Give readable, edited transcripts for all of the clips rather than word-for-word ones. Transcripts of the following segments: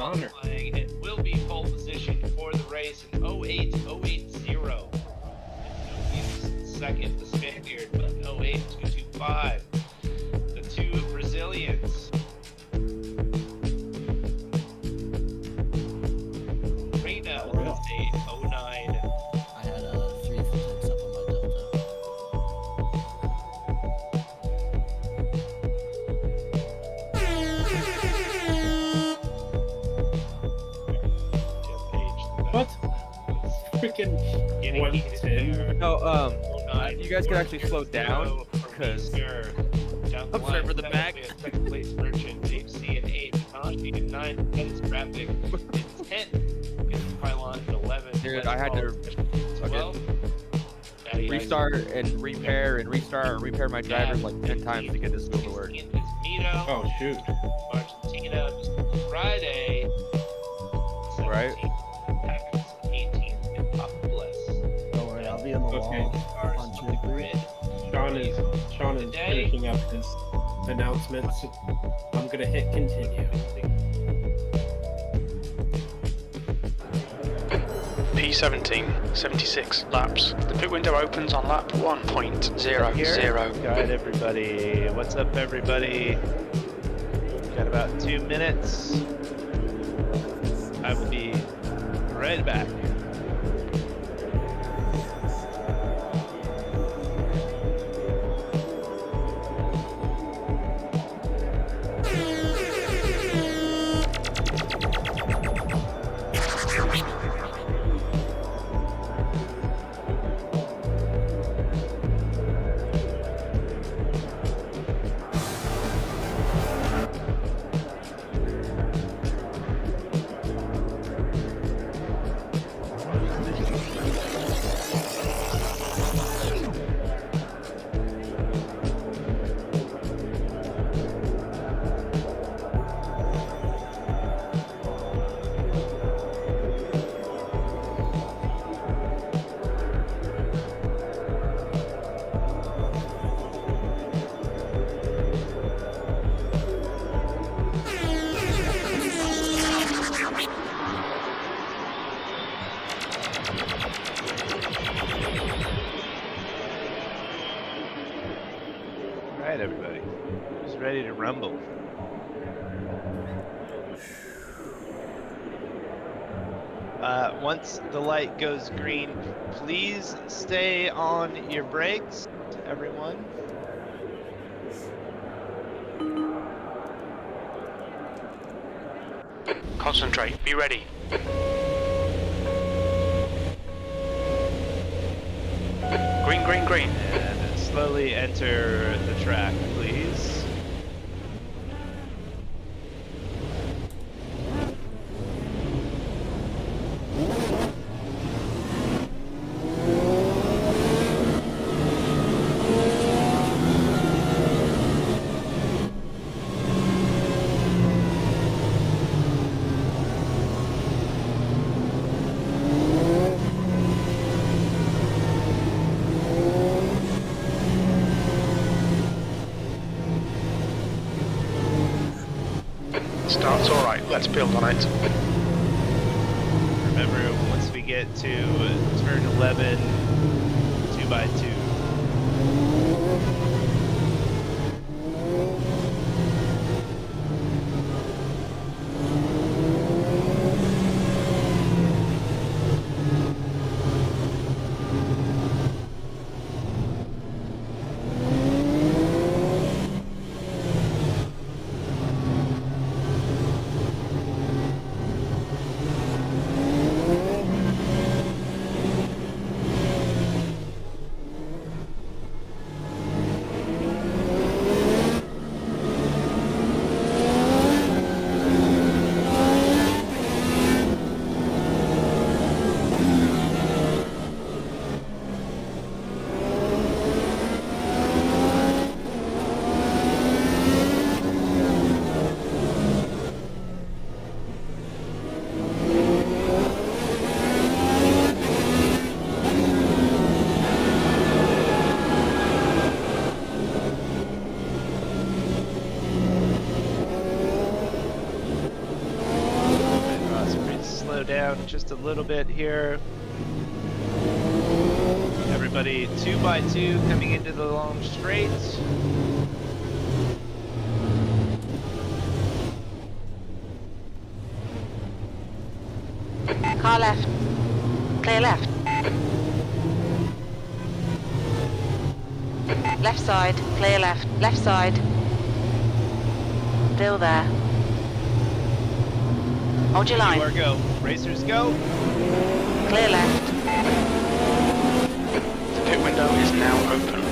honor. And will be pole position for the race in 08080. Second, the Spaniard, but 08225. The two Brazilians. Reina with a 09. I had 3 full-time stuff on my Delta. What? Freaking 110. No, you guys can actually slow down because I'm sorry for the back. Second place merchant, HC and 8, Tanashi and 9, 10 traffic, and 10. Pylon and 11. dude, I had to restart and repair and restart and repair my drivers like 10 times to get this school to work. Oh shoot. Argentina, Friday. Right. 18th in Papa Bliss. Don't worry, I'll be on the wall. On the grid. Sean is finishing up his announcements. I'm gonna hit continue. P17, 76 laps. The pit window opens on lap 1.00. Alright, everybody. What's up, everybody? Got about 2 minutes. I will be right back. Alright, everybody. Who's ready to rumble? Once the light goes green, please stay on your brakes, everyone. Concentrate, be ready. Green, green, green. And slowly enter the track, please. Start's alright, let's build on it. Remember, once we get to turn 11, 2x2. just a little bit here. Everybody 2 by 2 coming into the long straight. Car left. Clear left. Left side. Clear left. Left side. Still there. Hold your line. Anywhere go. Racers go. Clear left. The pit window is now open.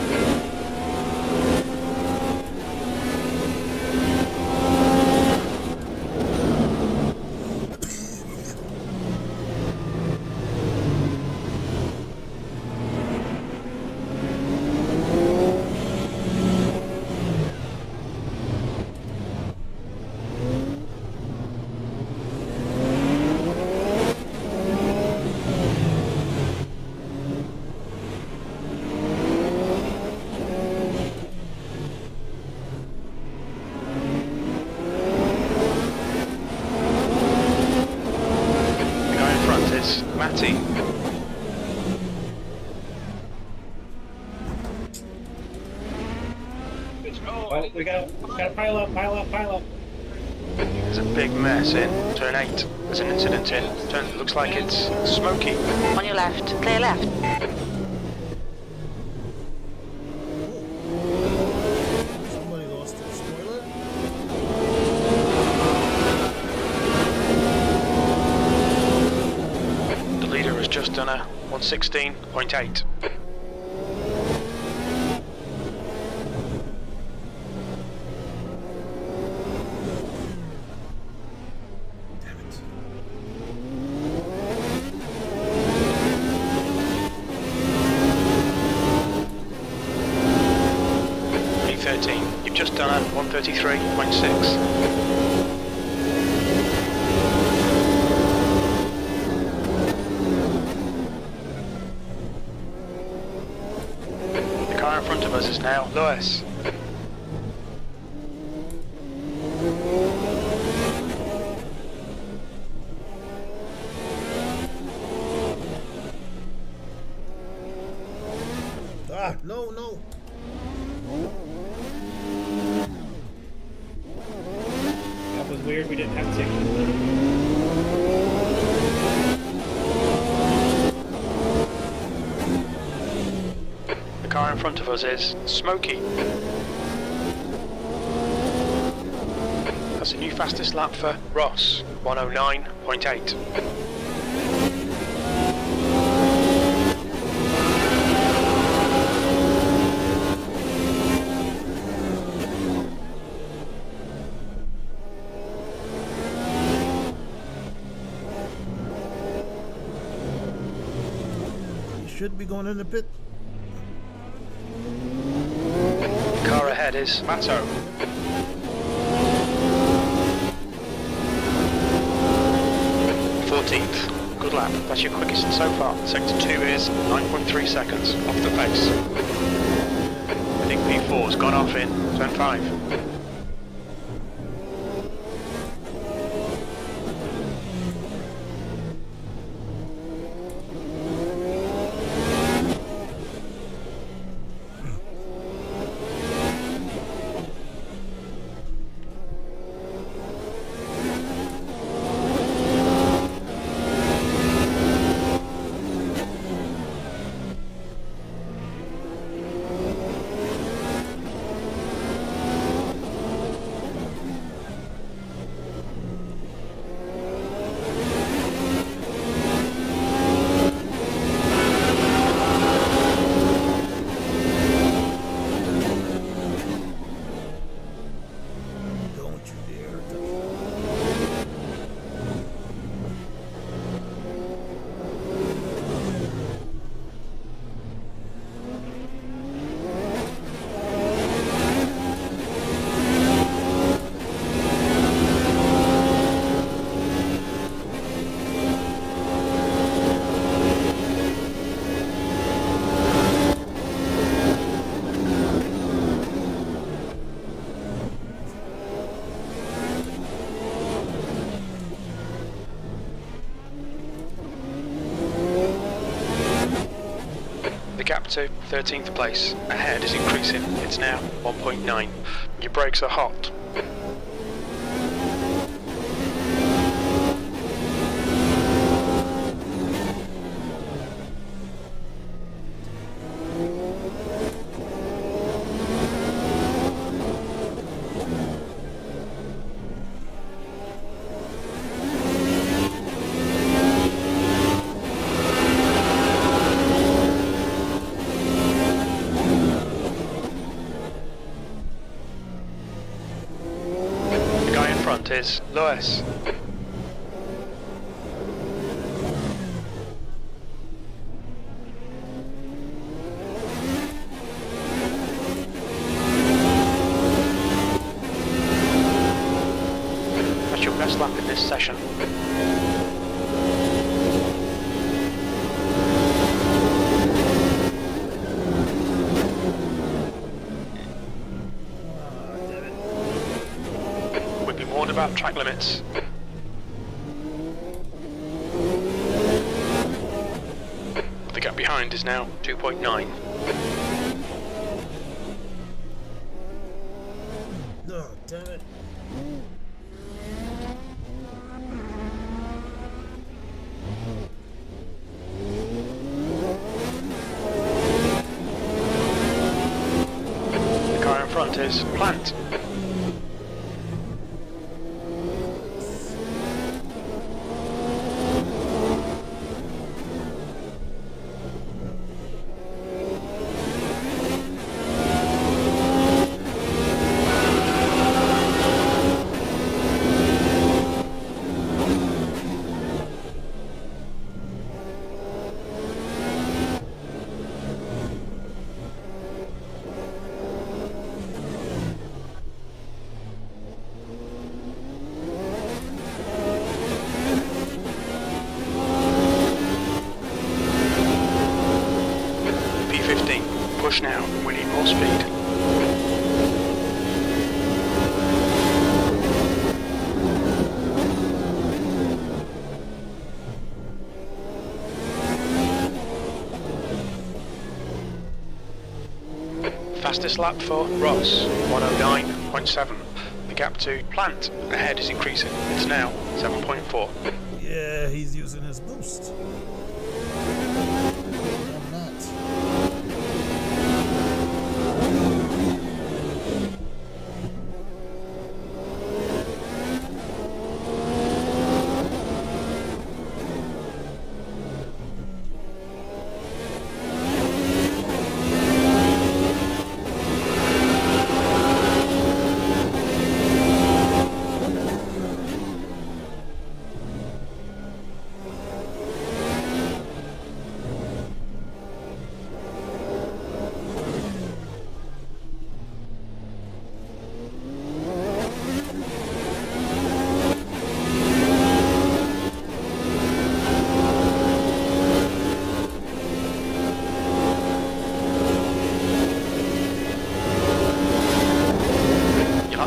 Matty. Oh, we gotta pile up. There's a big mess in turn 8. There's an incident in turn. Looks like it's smoky. On your left. Clear left. Somebody lost their spoiler? The leader has just done a 116.8. Damn it. E13, you've just done a 133.6. The car in front of us is now Lewis. Ah, no, no. That was weird. We didn't have tickets. The car in front of us is Smokey. That's a new fastest lap for Ross, 109.8. You should be going in the pit. The car ahead is Matto. Good lap. That's your quickest so far. Sector 2 is 9.3 seconds off the pace. I think P4's gone off in turn 5. gap to 13th place. Ahead is increasing. It's now 1.9. Your brakes are hot. Is Lewis. That's your best lap in this session. About track limits. The gap behind is now 2.9. No, damn it. The car in front is Plant. Push now, we need more speed. Fastest lap for Ross, 109.7. The gap to Plant ahead is increasing. It's now 7.4. Yeah, he's using his boost. I'm not.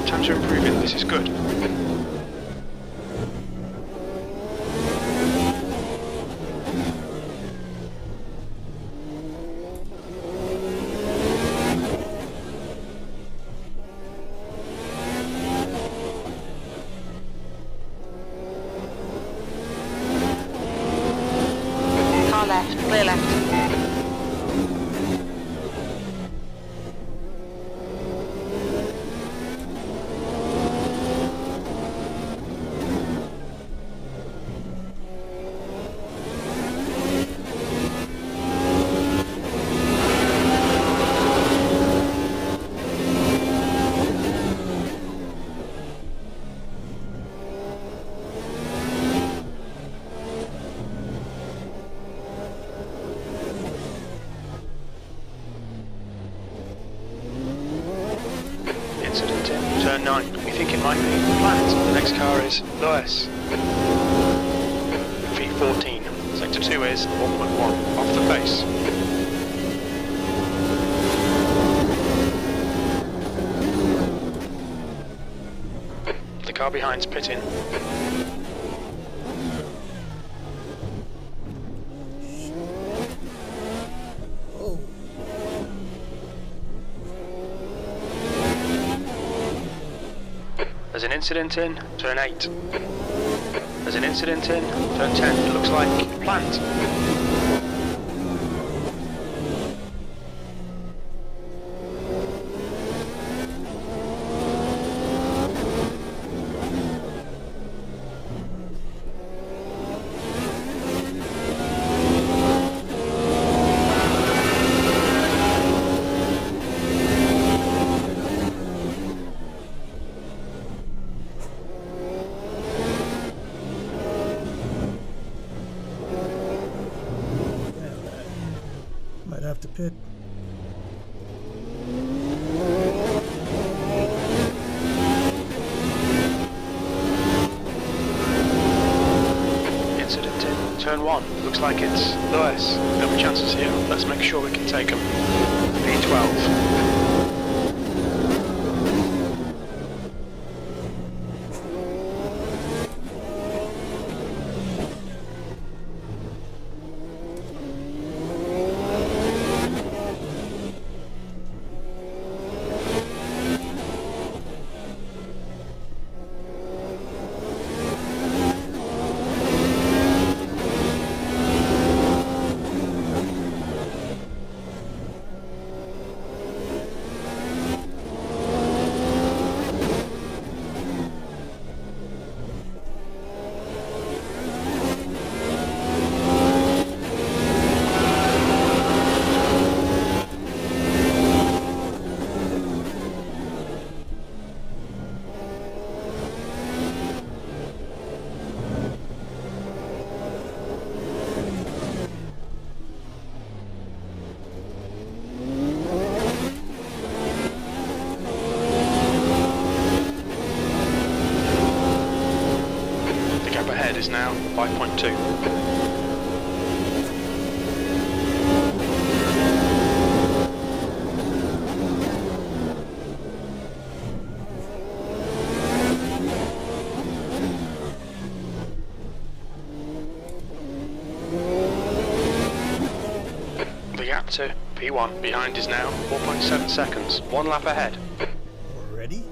Times are improving, this is good. Car left, clear left. Incident in turn 9. We think it might be Plant. The next car is Lewis. V14. Sector 2 is 1.1. Off the pace. The car behind's pitting. Oh. There's an incident in turn 8. There's an incident in turn 10. It looks like planned. Might have to pit. Incident in turn 1. Looks like it's Lewis. No chances here. Let's make sure we can take him. P12. Is now 5.2. The gap to P1 behind is now 4.7 seconds, 1 lap ahead. Ready?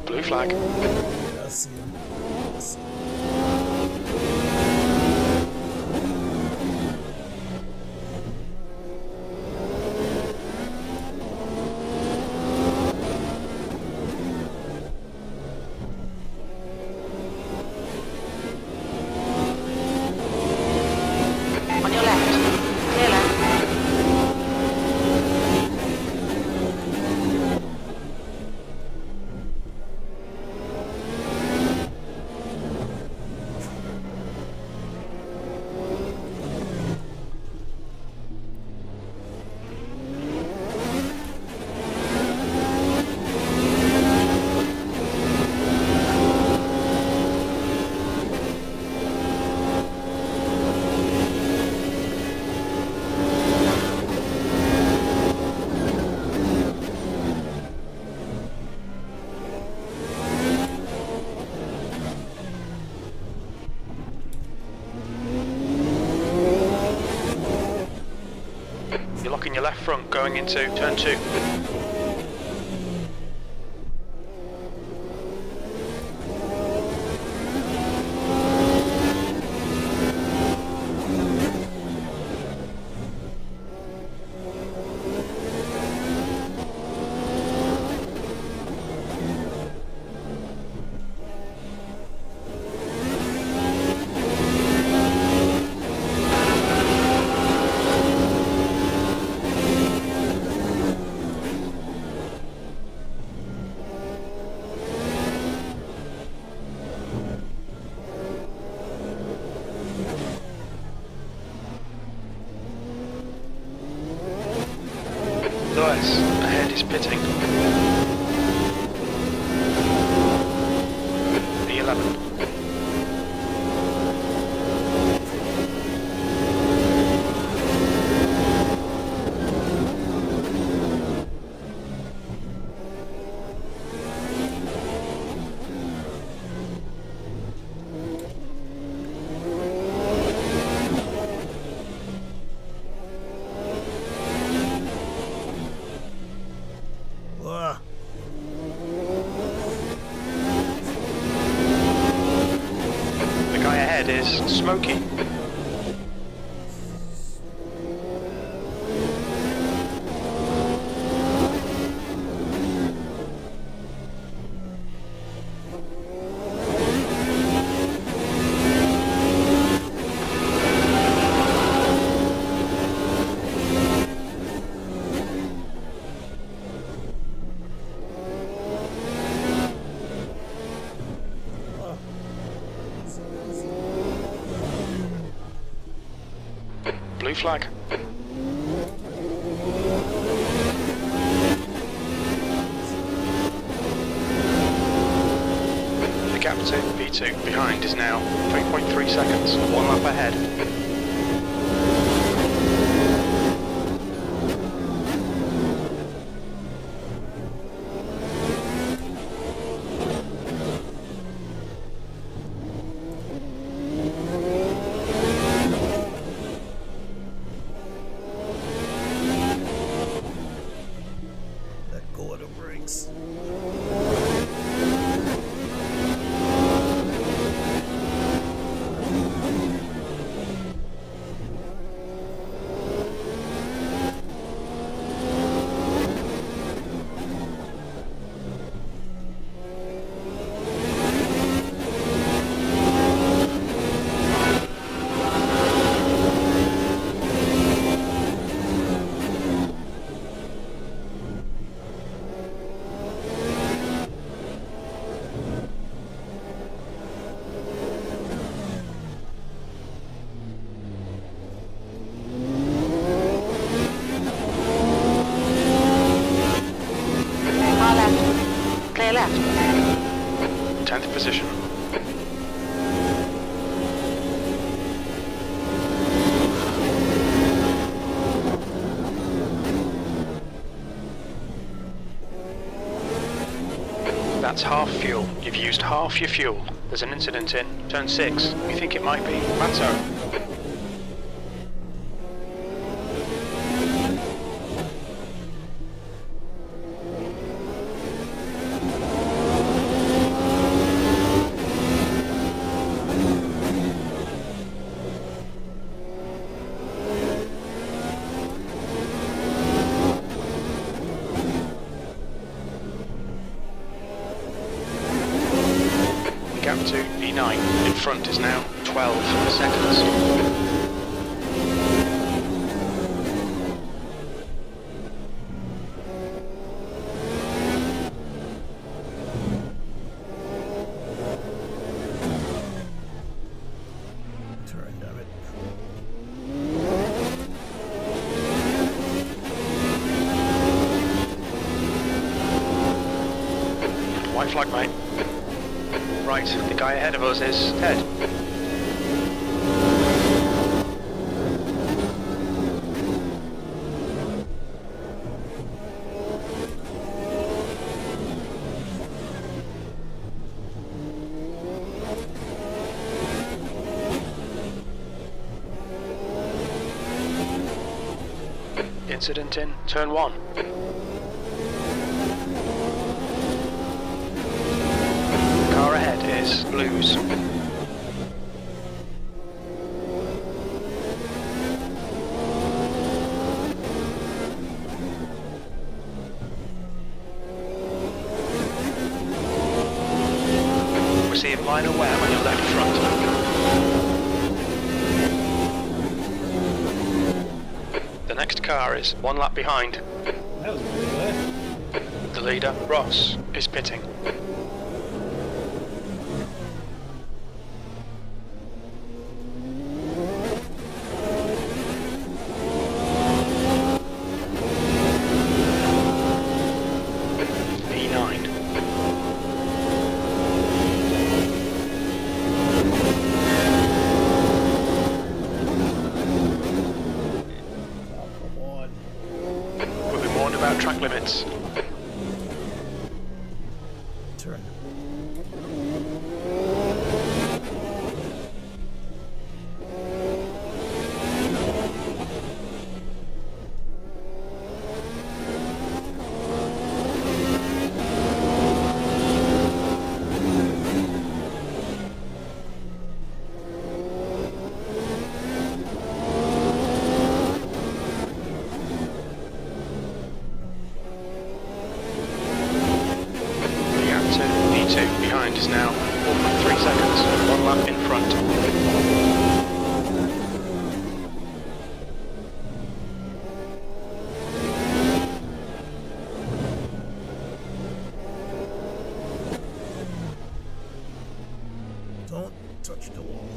Blue flag. I see him. I see him. On your left. Clear left. You're locking your left front going into turn 2. Perez ahead is pitting. P11. Ugh. The guy ahead is Smokey. Blue flag. The gap to P2 behind is now 3.3 seconds, 1 lap ahead. Let go of the brakes. Far left. Clear left. 10th position. That's half fuel. You've used half your fuel. There's an incident in turn 6. We think it might be Mato. Gap to E9 in front is now 12 seconds. Turn, damn it. White flag, mate. Right, the guy ahead of us is Ted. Incident in turn 1. Car ahead is Blues. We're seeing minor wear on your left front. The next car is 1 lap behind. That was really good. The leader, Ross, is pitting. limits. Turn. P2 behind is now 4.3 seconds, 1 lap in front. Don't touch the wall.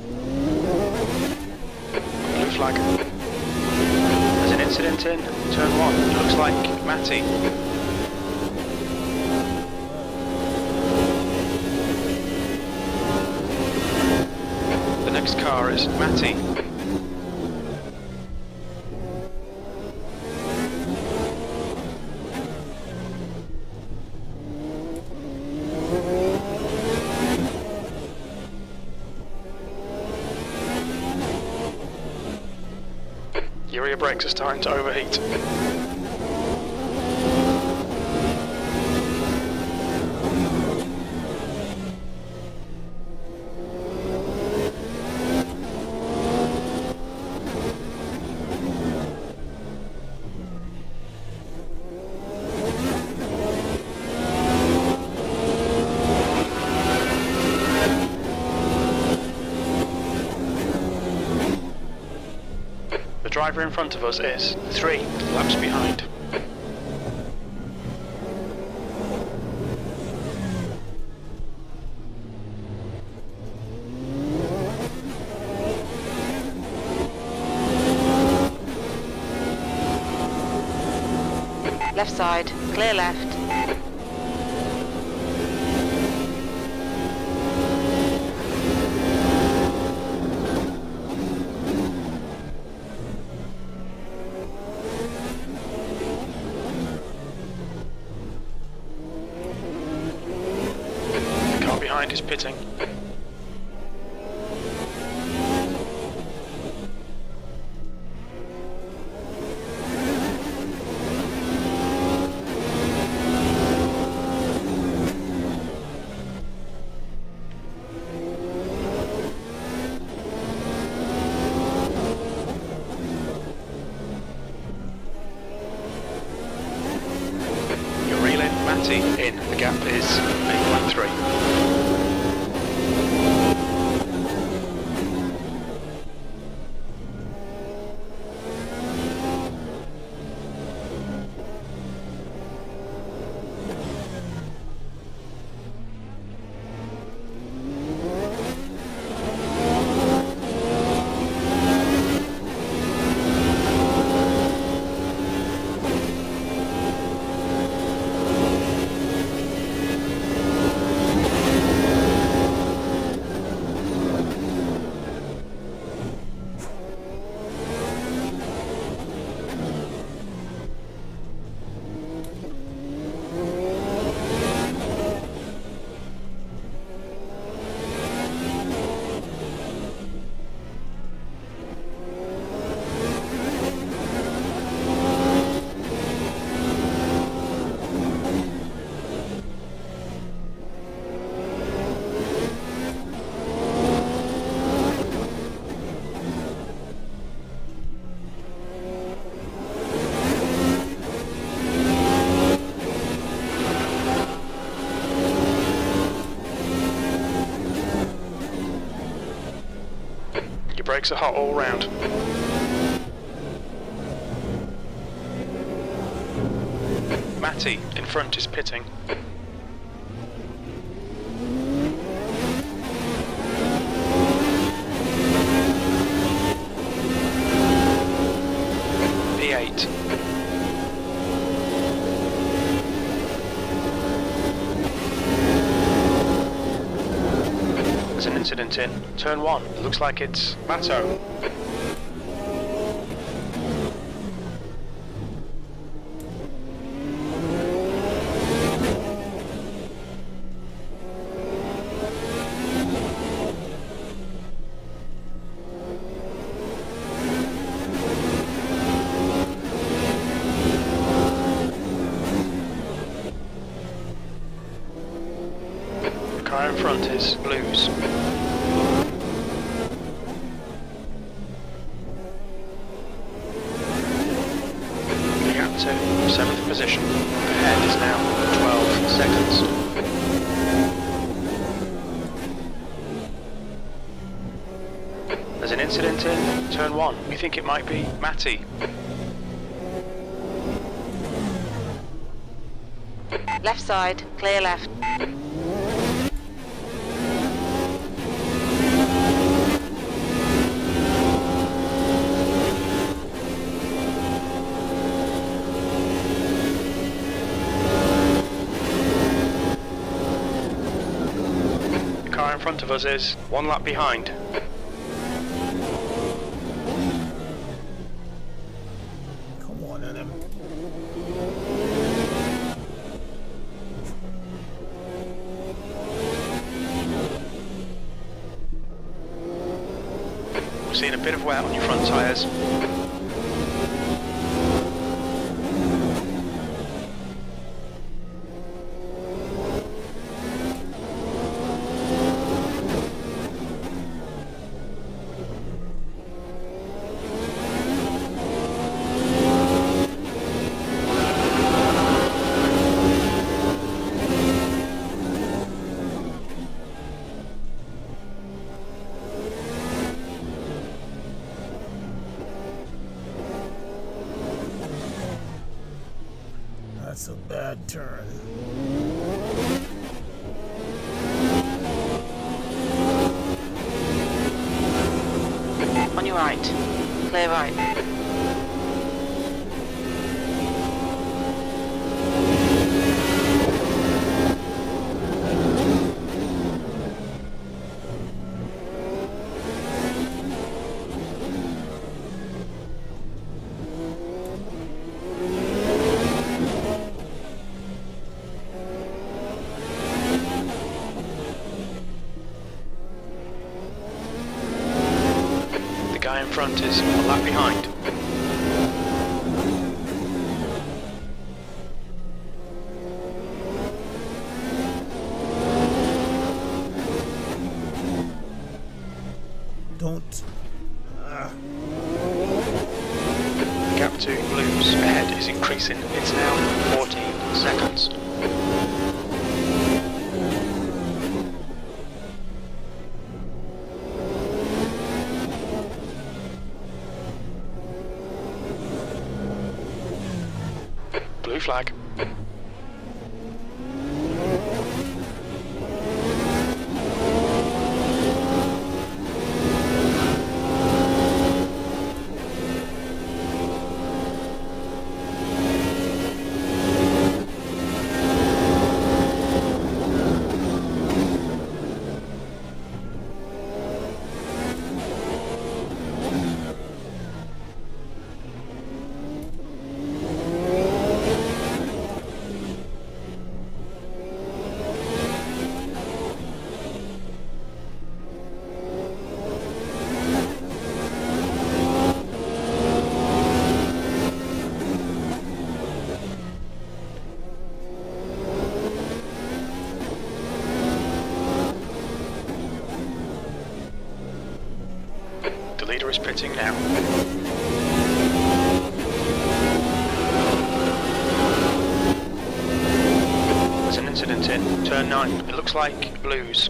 Blue flag. There's an incident in turn 1, it looks like Matty. The next car is Matty. Your rear brakes are starting to overheat. The driver in front of us is 3 laps behind. Left side, clear left. The car behind is pitting. You're reeling Matty in. The gap is 8.3. Your brakes are hot all round. Matty in front is pitting. P8. There's an incident in turn 1. It looks like it's Matto. front is blues. Gap to 7th position. Ahead is now 12 seconds. There's an incident in turn 1. We think it might be Matty. Left side, clear left. The car in front of us is 1 lap behind. Come on, Adam. We're seeing a bit of wear on your front tyres. That's a bad turn. On your right, clear right. The guy in front is 1 lap behind. Don't. Gap to blues ahead is increasing. It's now 14 seconds. Blue flag. The leader is pitting now. There's an incident in turn 9. It looks like blues.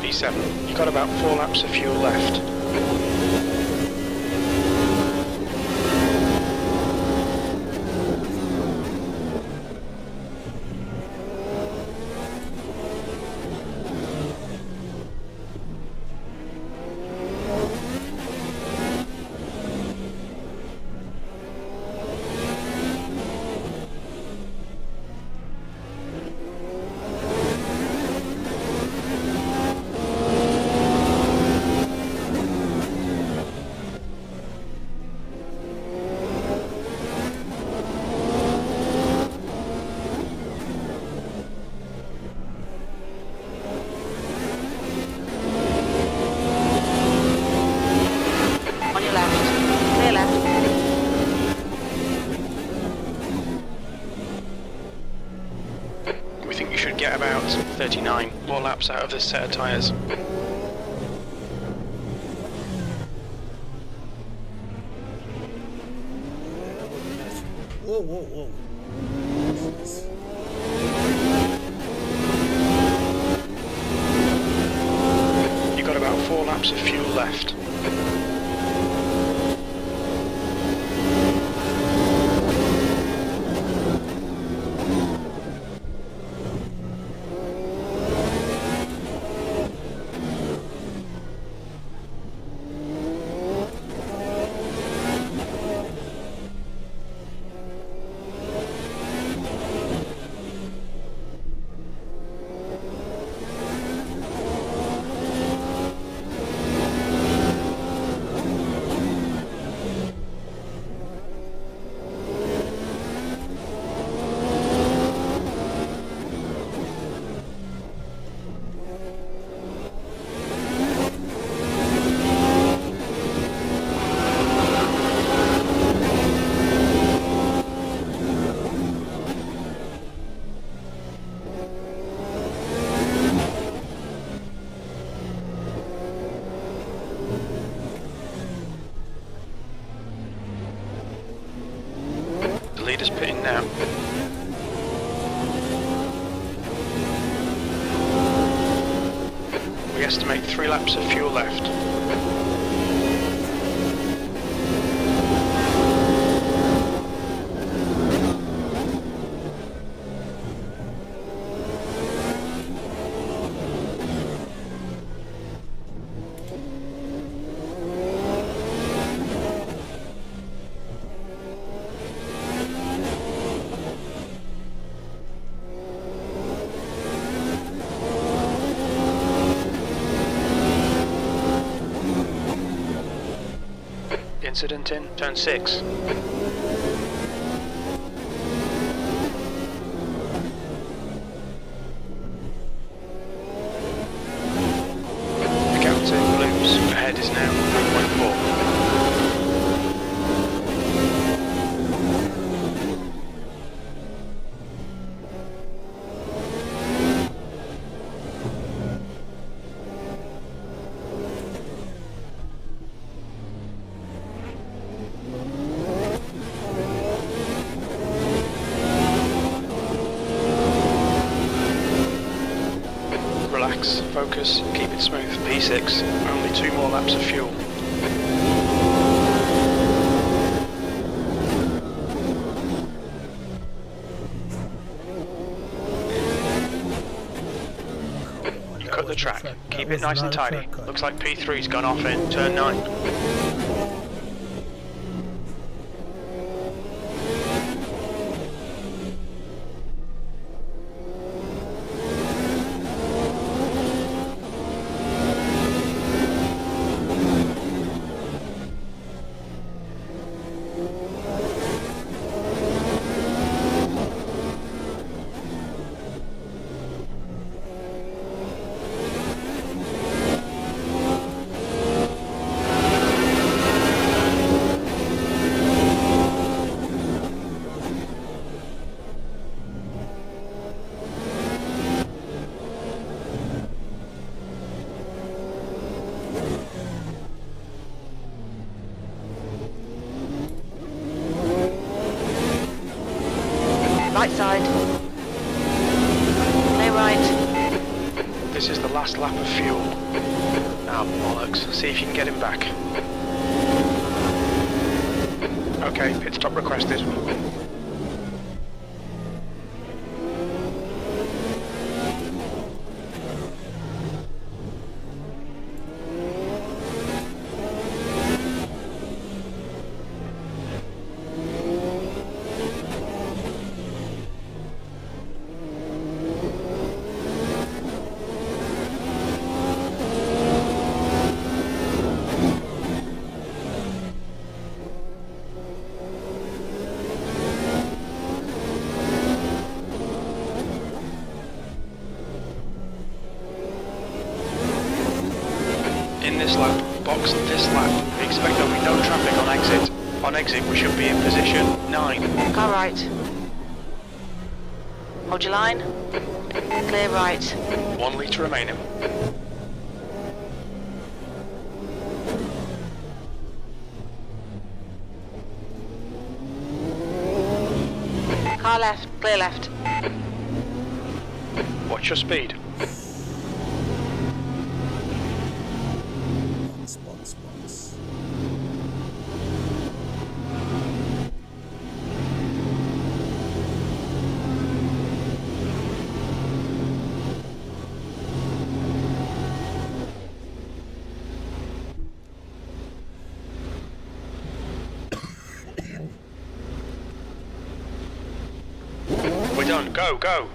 B7. You've got about 4 laps of fuel left. 9 more laps out of this set of tyres. Whoa, whoa, whoa. Jesus. You've got about 4 laps of fuel left. The leader's pitting now. We estimate 3 laps of fuel left. Incident in turn 6. The gap to Blues ahead is now 3.4. Relax, focus, keep it smooth. P6, only 2 more laps of fuel. You cut the track, keep it nice and tidy. Looks like P3's gone off in turn 9. Right side. Clear right. This is the last lap of fuel. Now, bollocks, see if you can get him back. Okay, pit stop requested. In this lap, box this lap. We expect there'll be no traffic on exit. On exit, we should be in position 9. Car right. Hold your line. Clear right. 1 litre remaining. Car left. Clear left. Watch your speed. Box. We're done. Go, go.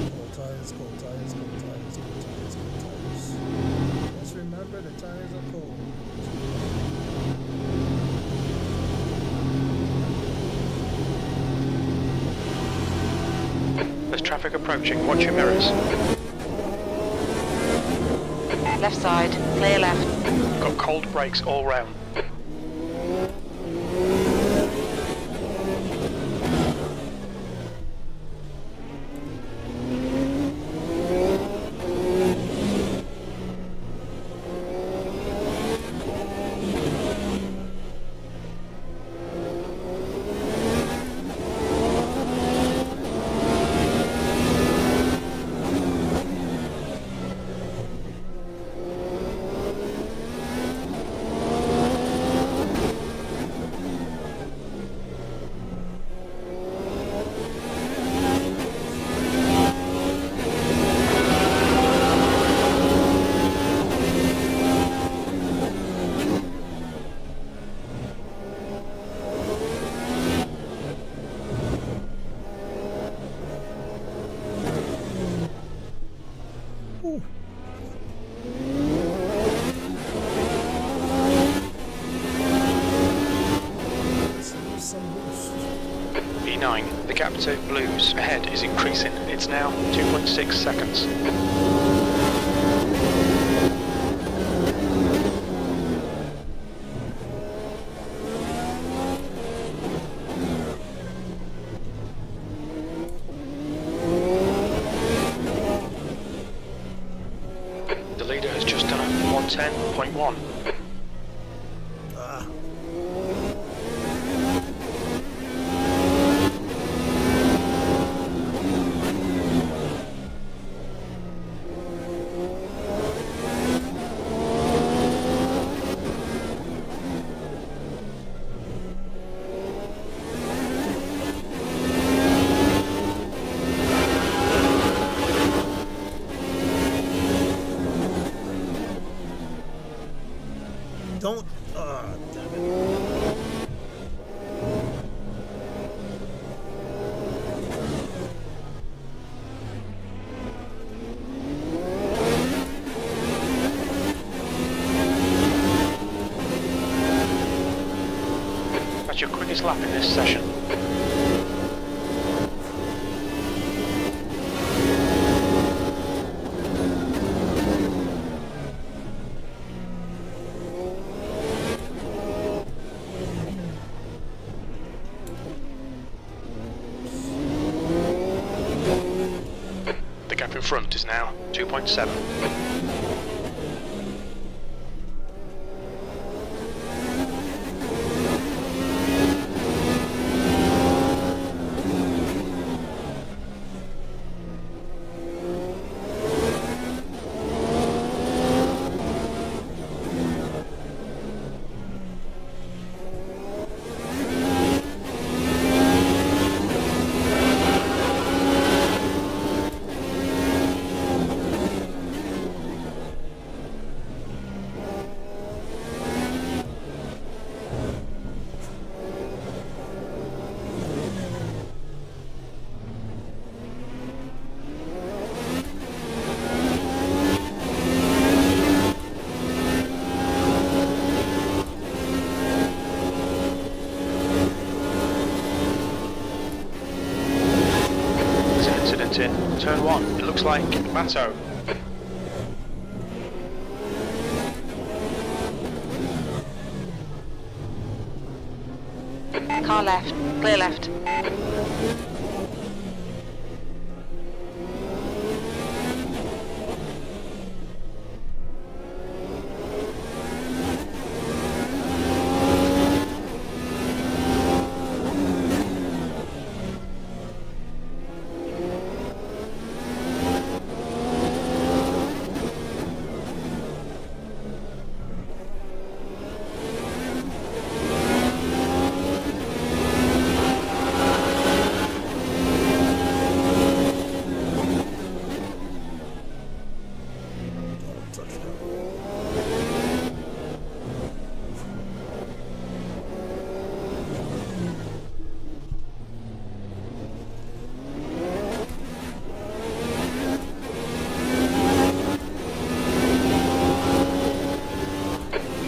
Cold tires. Just remember the tires are cold. There's traffic approaching. Watch your mirrors. Left side. Clear left. Got cold brakes all round. E9, the gap to blues ahead is increasing. It's now 2.6 seconds. The leader has just done a 110.1. Don't. Damn it. That's your quickest lap in this session. The gap in front is now 2.7. In turn 1, it looks like Matto. Car left. Clear left.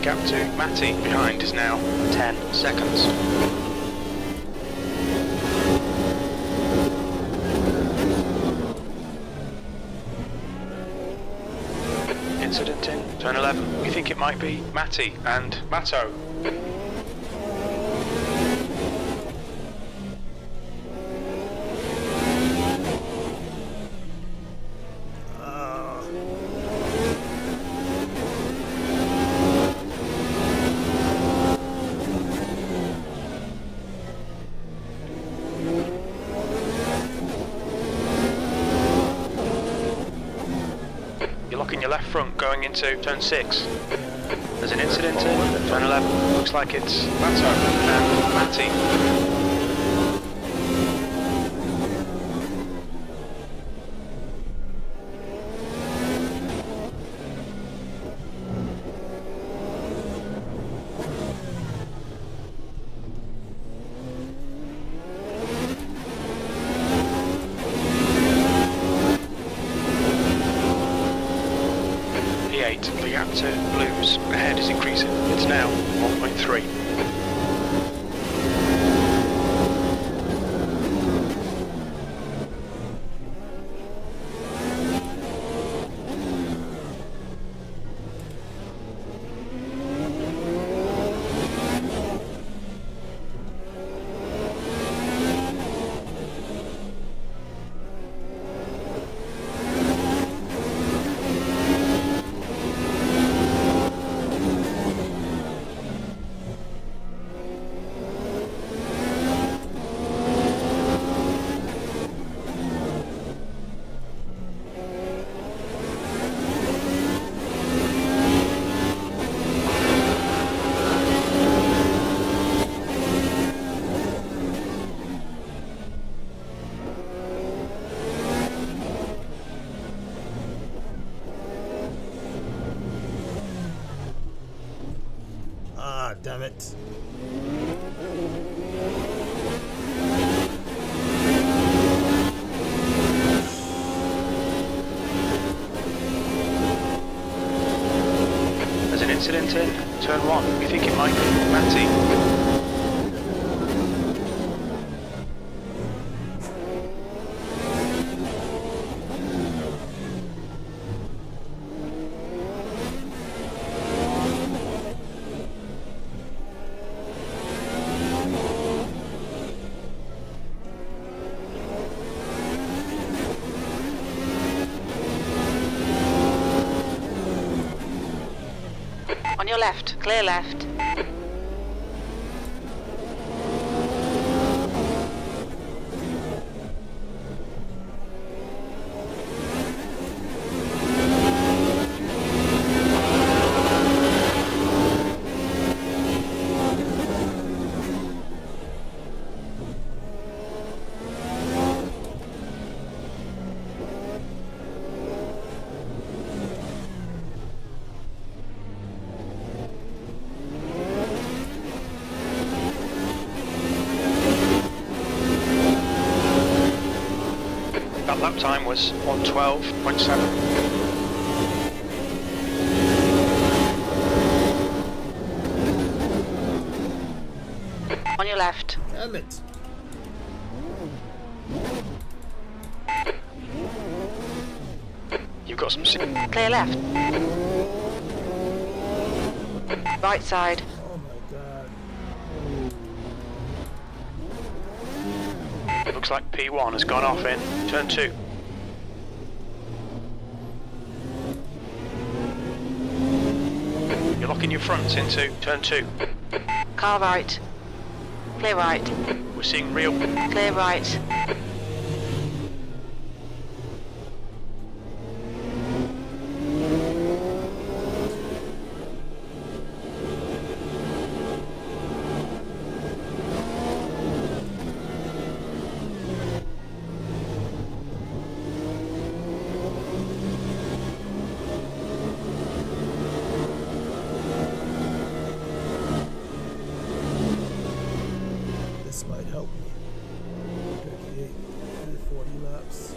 Gap to Matty behind is now 10 seconds. Incident in turn 11. We think it might be Matty and Matto. You're locking your left front going into turn 6. There's an incident in turn 11. Looks like it's Matto and Matty. The gap to blues ahead is increasing. It's now 1.3. Ah, damn it. There's an incident in turn 1. We think it might be Matty. On your left. Clear left. That lap time was 1:12.7. On your left. Damn it. You've got some... Clear left. Right side. Oh my god. Looks like P1 has gone off in turn 2. You're locking your fronts into turn 2. Car right. Clear right. We're seeing real. Clear right. This might help me. 38, 40 laps.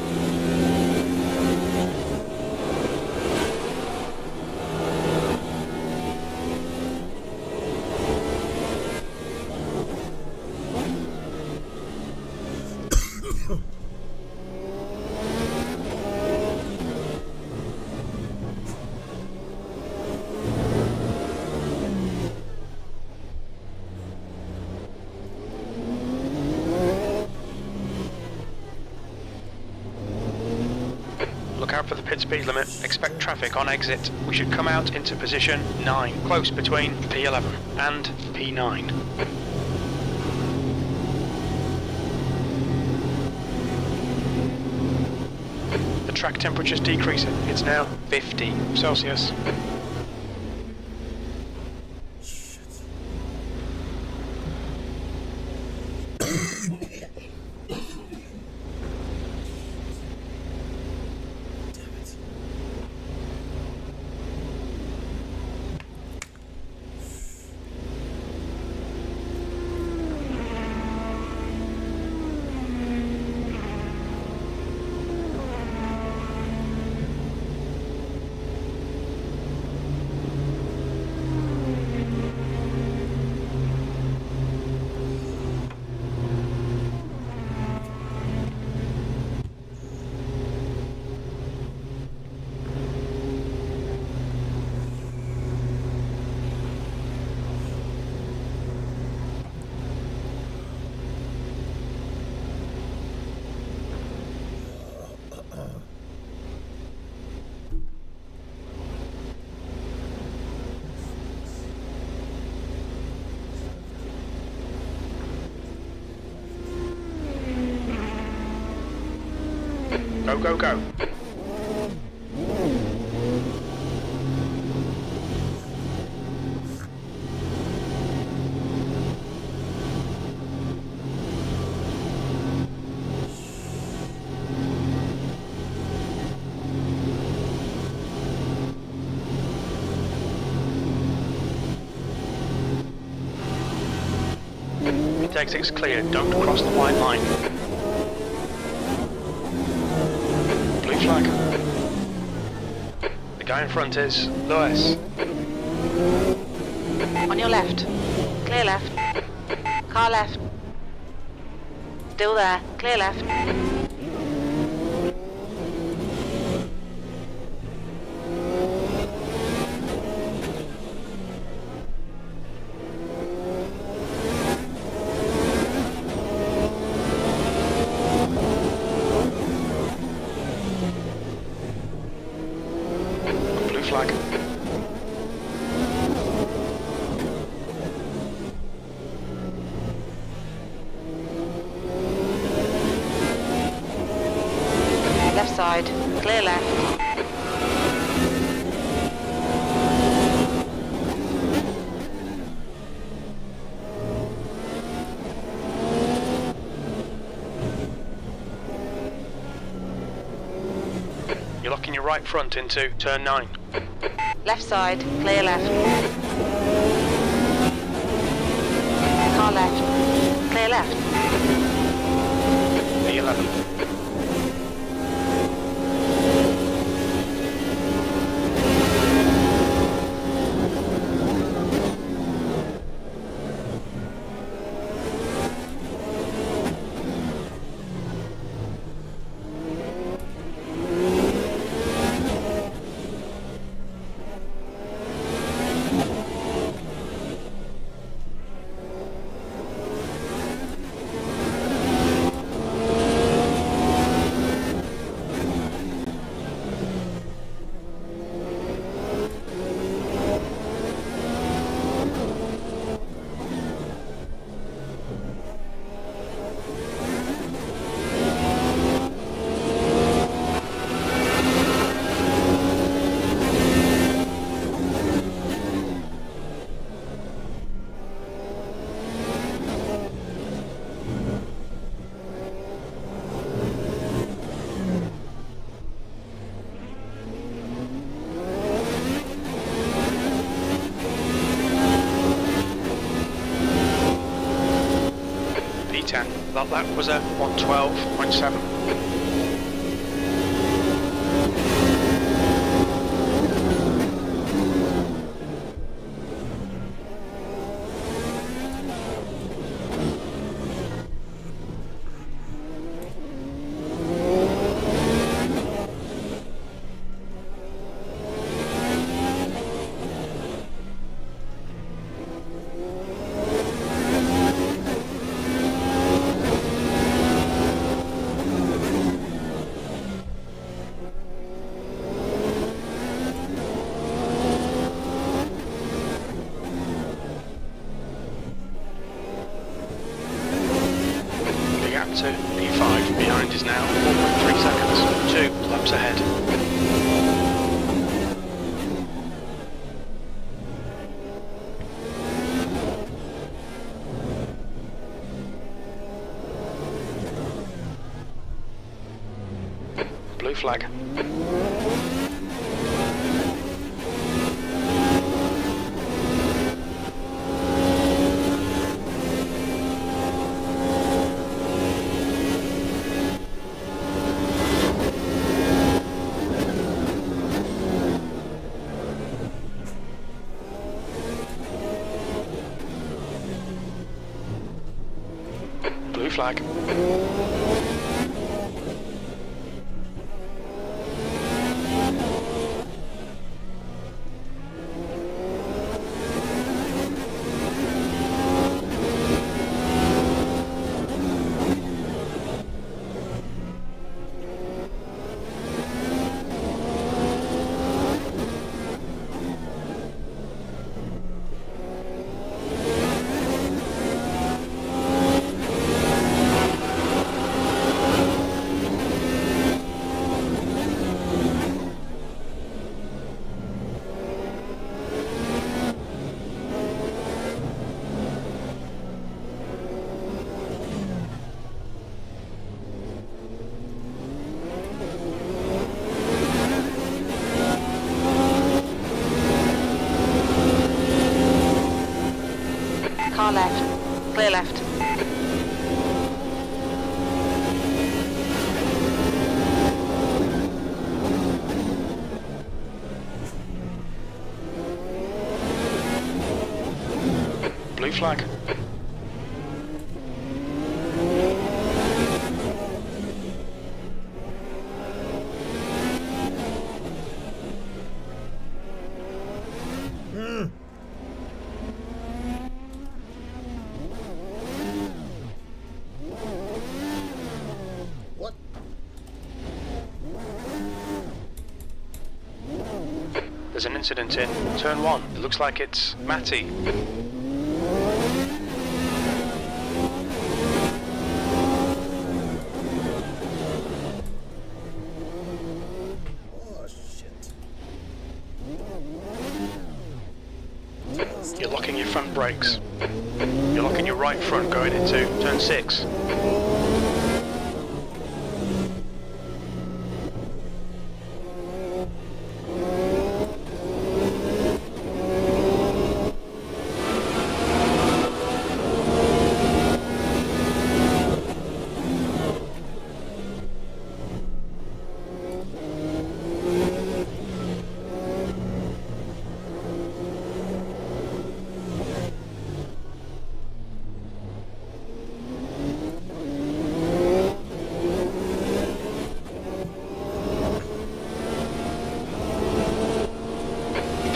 38 laps. Look out for the pit speed limit. Expect traffic on exit. We should come out into position 9, close between P11 and P9. The track temperature's decreasing. It's now 50 Celsius. Shit. Damn it. Go, go, go. Pit exit's clear. Don't cross the white line. Blue flag. The guy in front is Lewis. On your left. Clear left. Car left. Still there. Clear left. Blue flag. Left side. Clear left. You're locking your right front into turn 9. Left side. Clear left. Car left. Clear left. P11. was there? 112.7. To P5 behind is now 1.3 seconds, 2 laps ahead. Blue flag. Blue flag. Car left. Clear left. Blue flag. What? There's an incident in turn 1. It looks like it's Matty. Oh shit. You're locking your front brakes. You're locking your right front going into turn 6.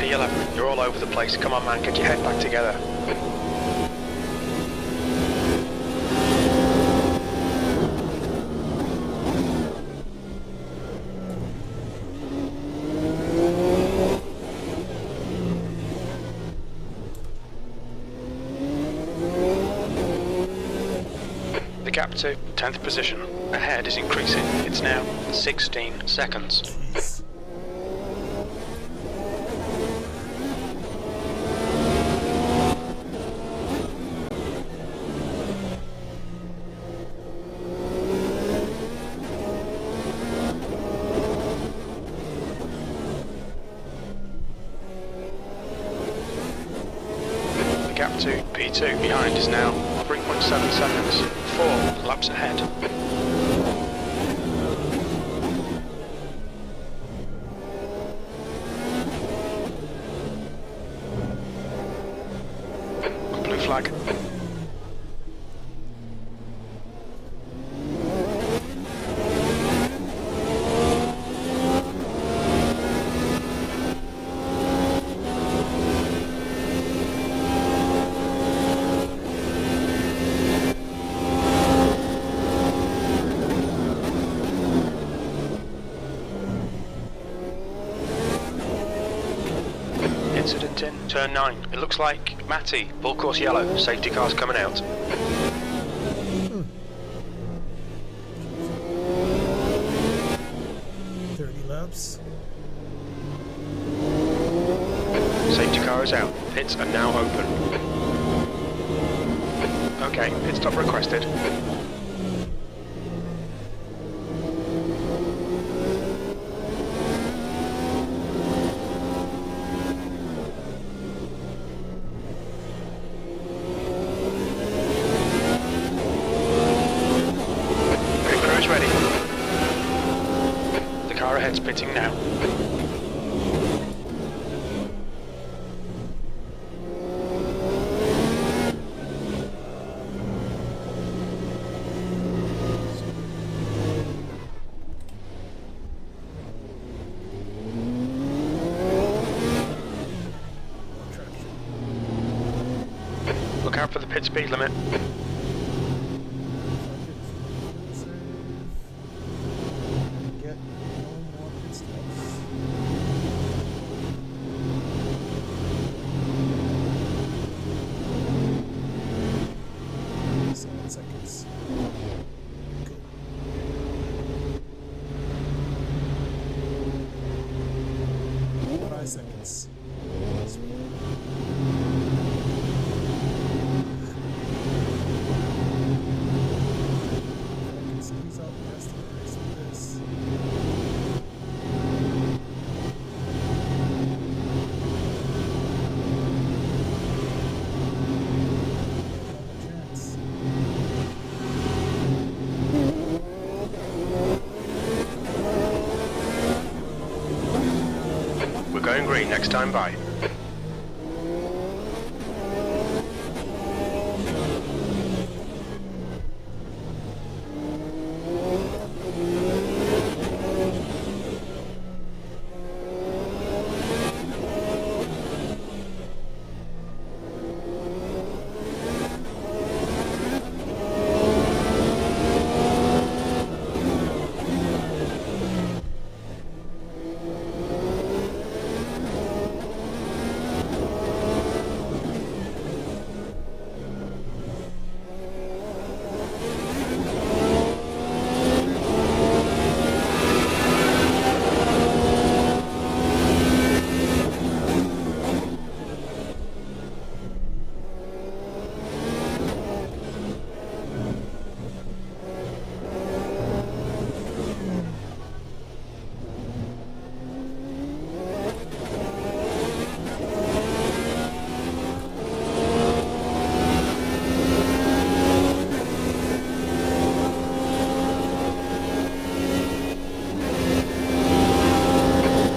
P11, you're all over the place. Come on, man, get your head back together. The gap to 10th position ahead is increasing. It's now 16 seconds. Jeez. The gap to P2 behind is now 3.7 seconds. 4 laps ahead. Blue flag. Incident in turn 9. It looks like Matty, full course yellow, safety car's coming out. Hmm. 30 laps. Safety car is out. Pits are now open. Okay, pit stop requested. Pit crew is ready. The car ahead's pitting now. Look out for the pit speed limit. Get no more pit stops. 7 seconds. Good. Five seconds. Squeeze out the rest of the race with this. Chance. We're going green next time by.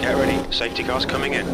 Get ready, safety car's coming in.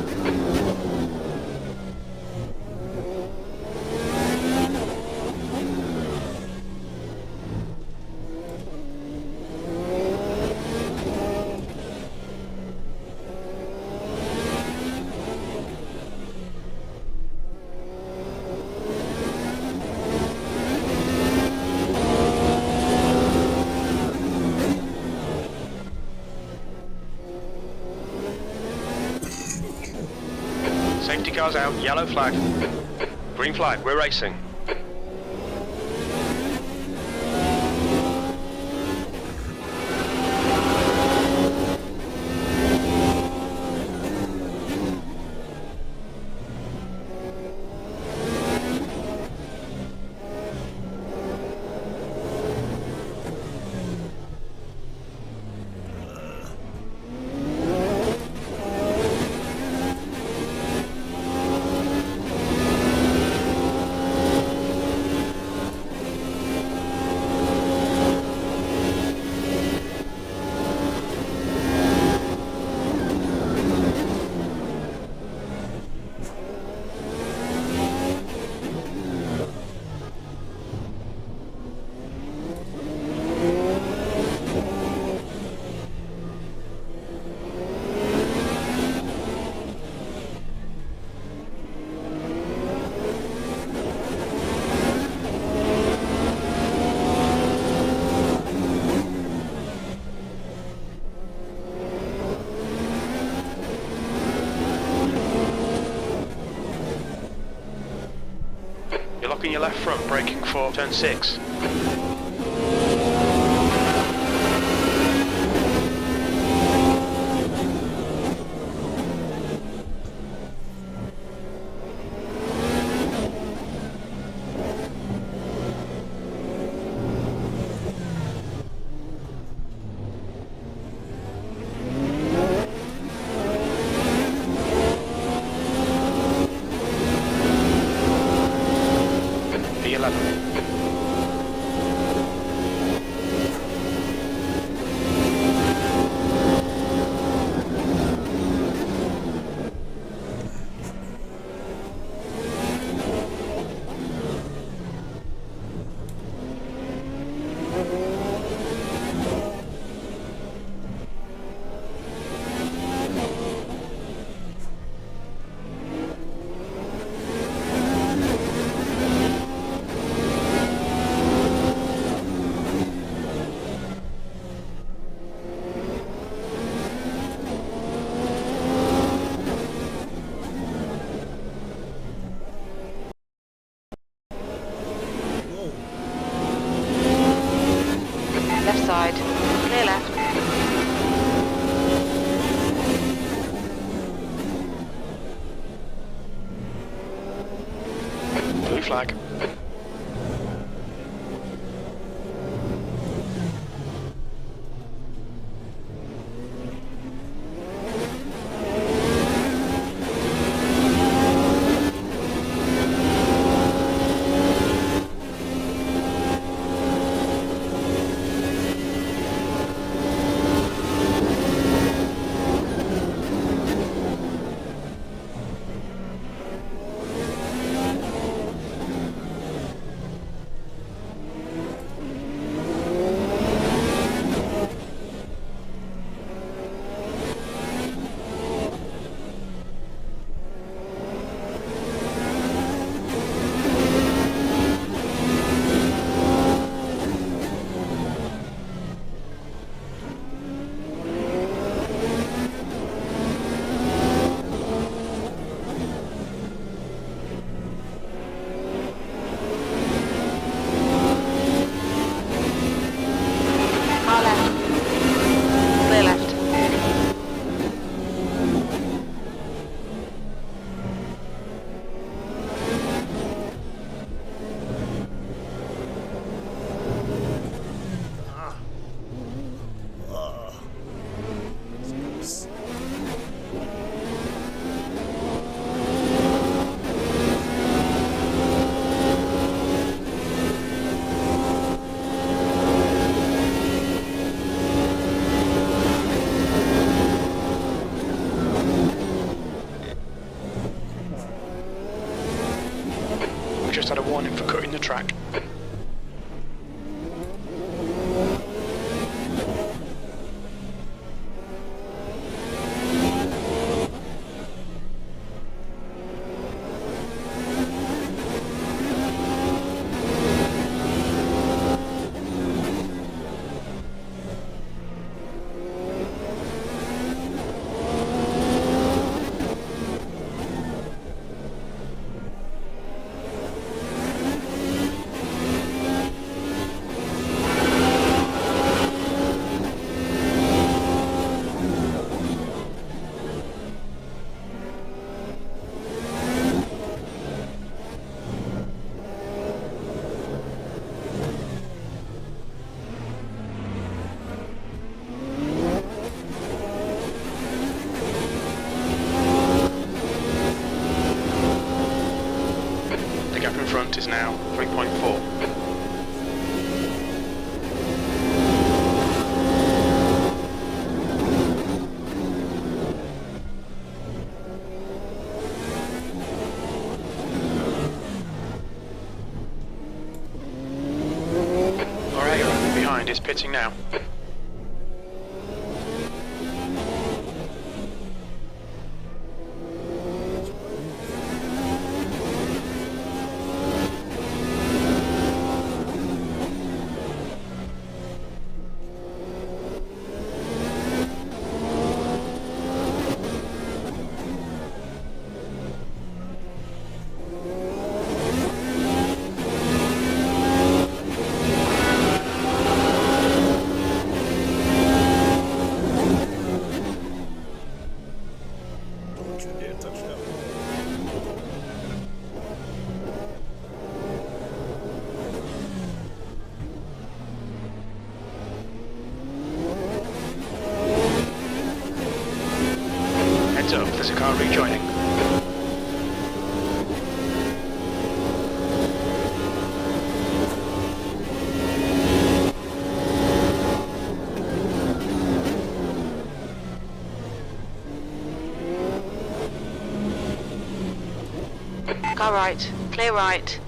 Safety car's out, yellow flag. Green flag, we're racing. looking your left front, braking for turn 6. Left side. Clear left. Blue flag. Car left. Clear left. We just had a warning for cutting the track. The gap in front is now 3.4. Alright, behind is pitting now. There's a car rejoining. Car right. Clear right.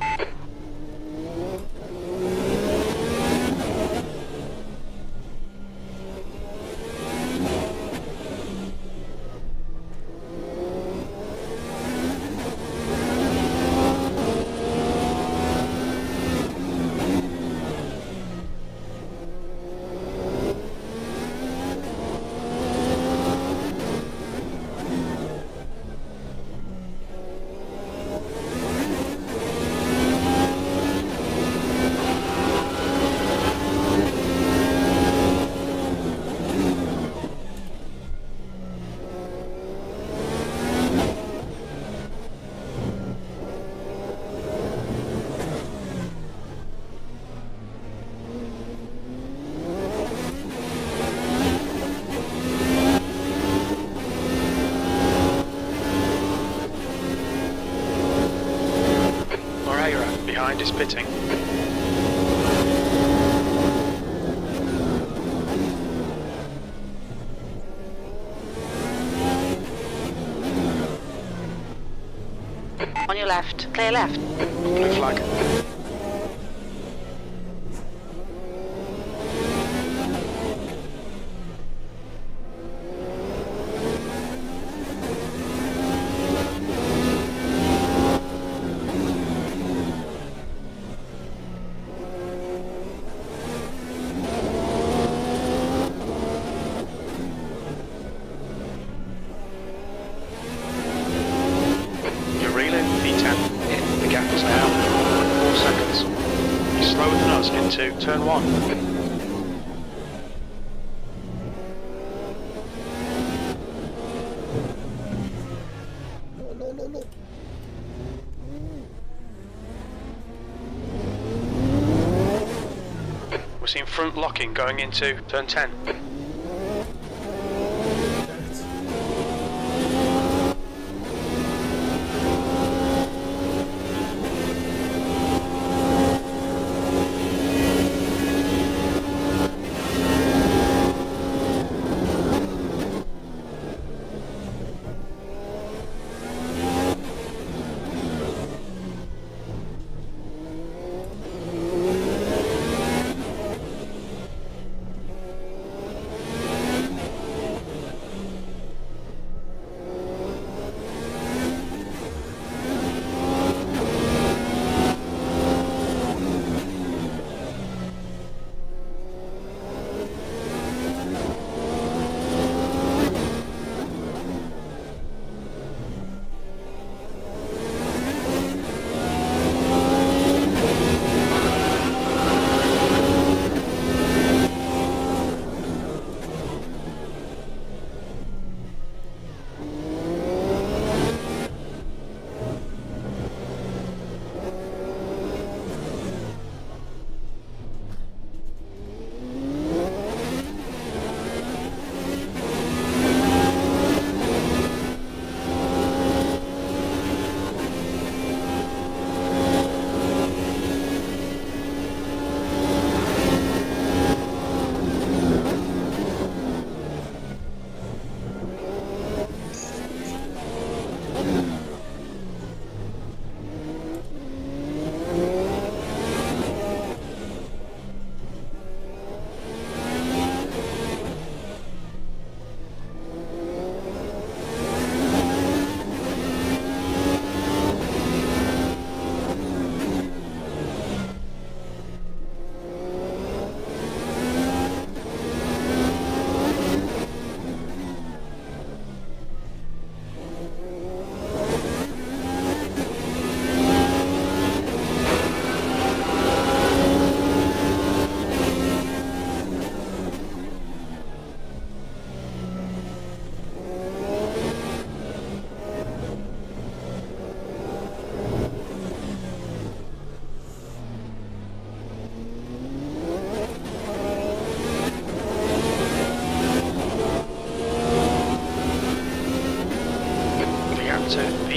Behind is pitting. On your left. Clear left. Blue flag. Into turn 1. No. We're seeing front locking going into turn 10.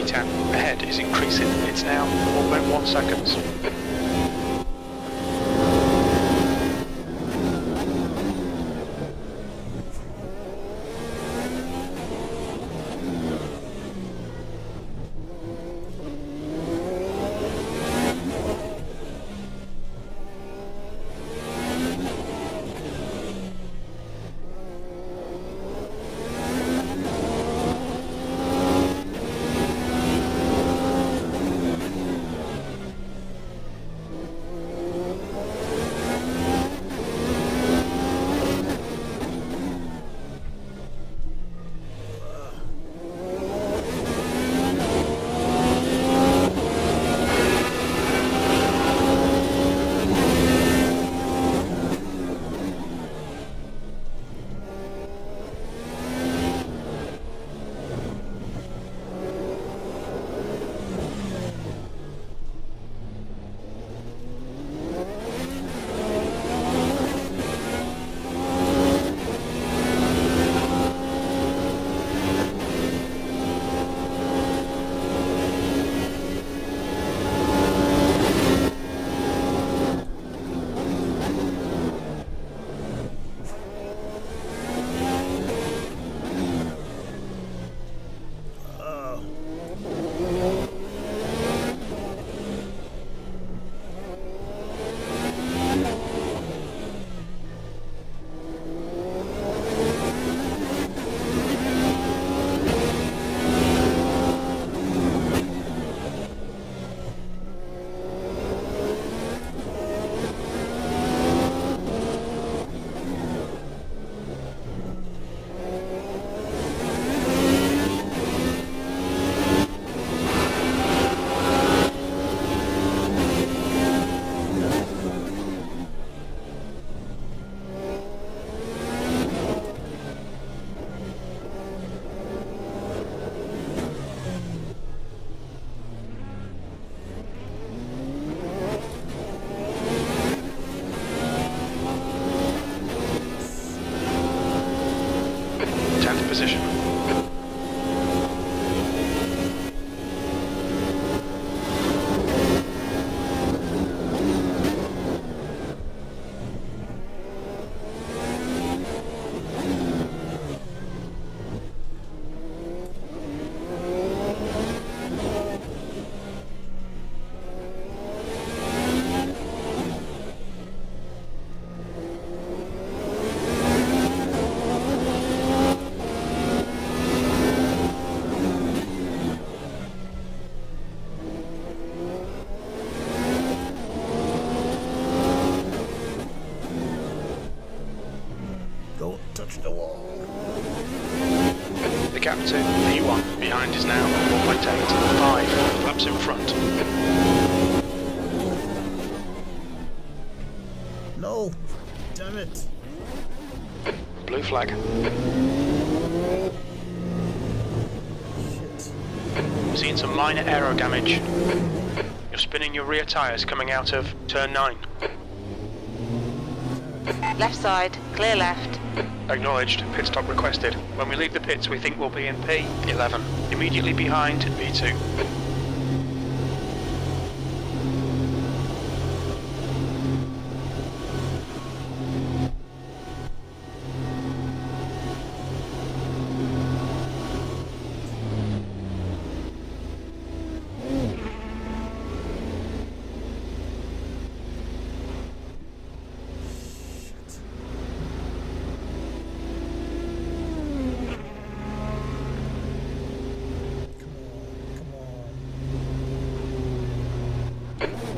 P10 ahead is increasing. It's now 1.1 seconds. Position. Don't touch the wall. The gap to P1 behind is now 1.8, 5 laps in front. No! Damn it! Blue flag. Shit. Seeing some minor aero damage. You're spinning your rear tyres coming out of turn 9. Left side, clear left. Acknowledged, pit stop requested. When we leave the pits we think we'll be in P11. Immediately behind P2.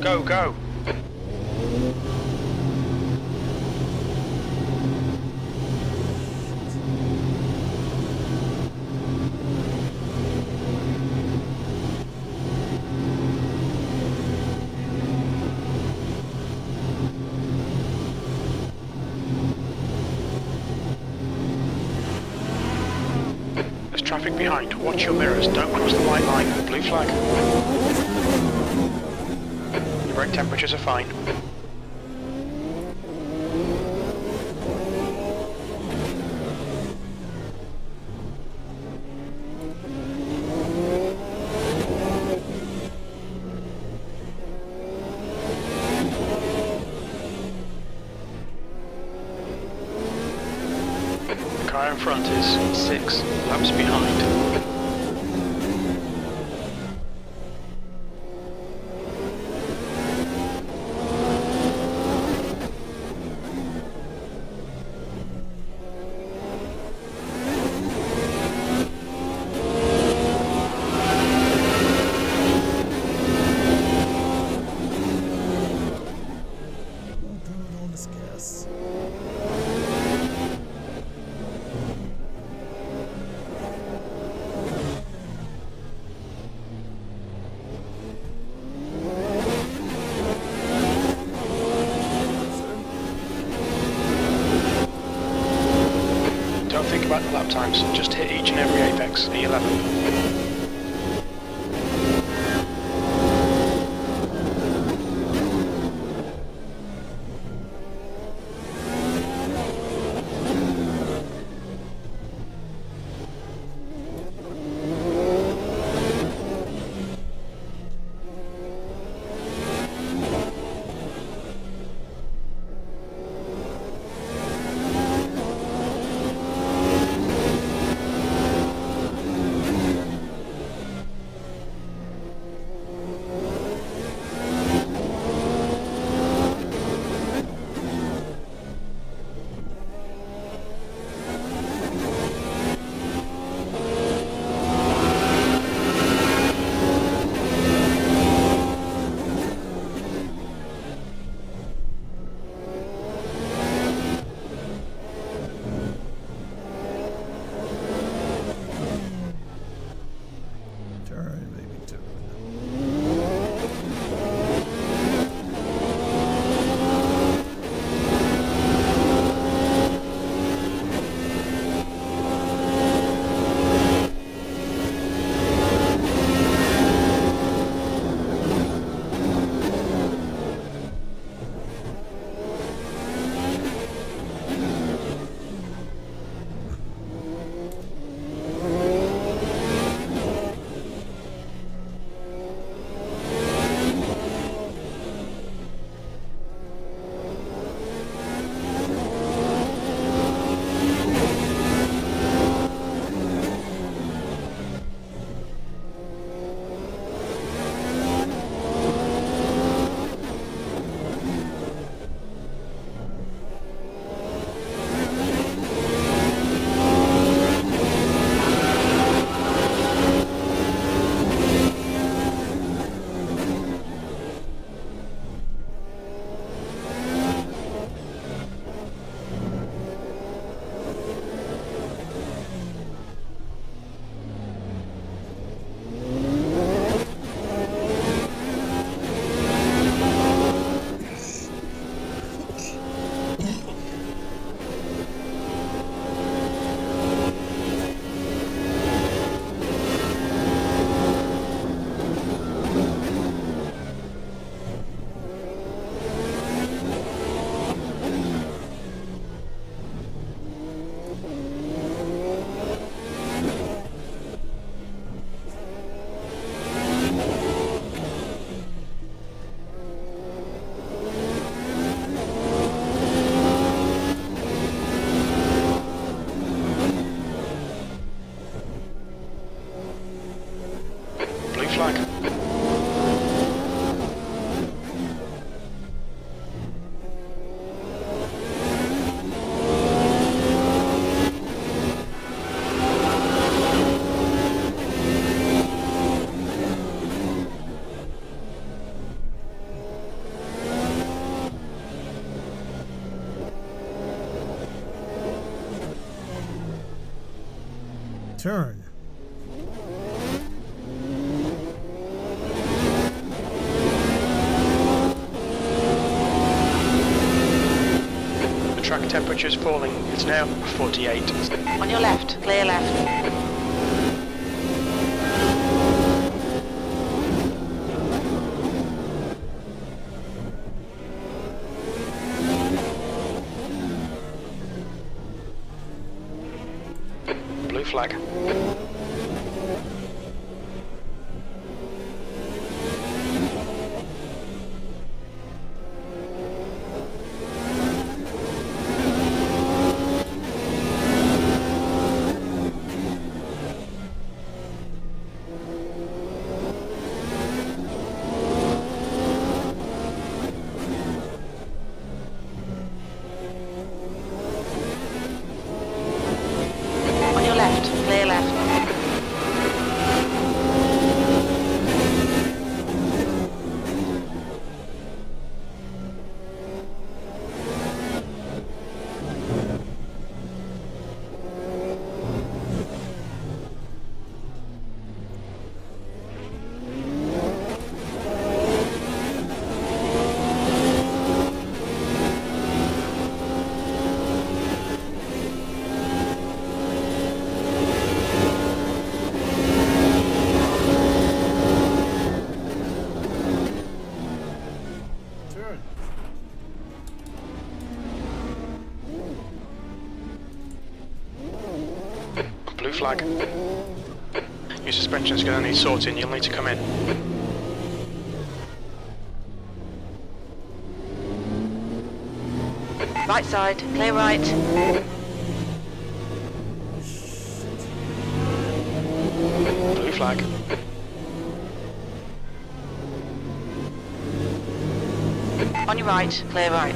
Go, go! There's traffic behind. Watch your mirrors. Don't cross the white line. Blue flag. Brake temperatures are fine. in front is 6 laps behind. On this gas. Don't think about the lap times, just hit each and every apex, E11. Turn, baby, turn. Flag. Turn. The track temperature is falling. It's now 48. On your left, clear left. Blue flag. left, clear left. Turn. Blue flag. Your suspension's going to need sorting. You'll need to come in. Right side, clear right. Blue flag. On your right, clear right.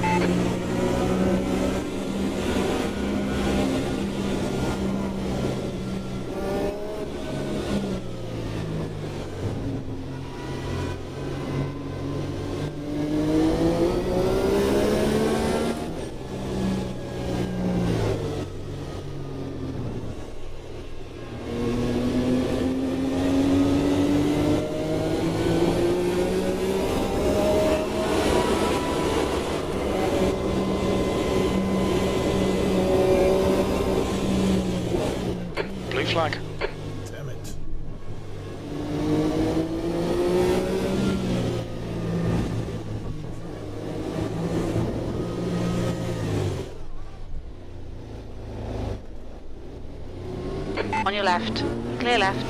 Blue flag. Damn it. On your left, clear left.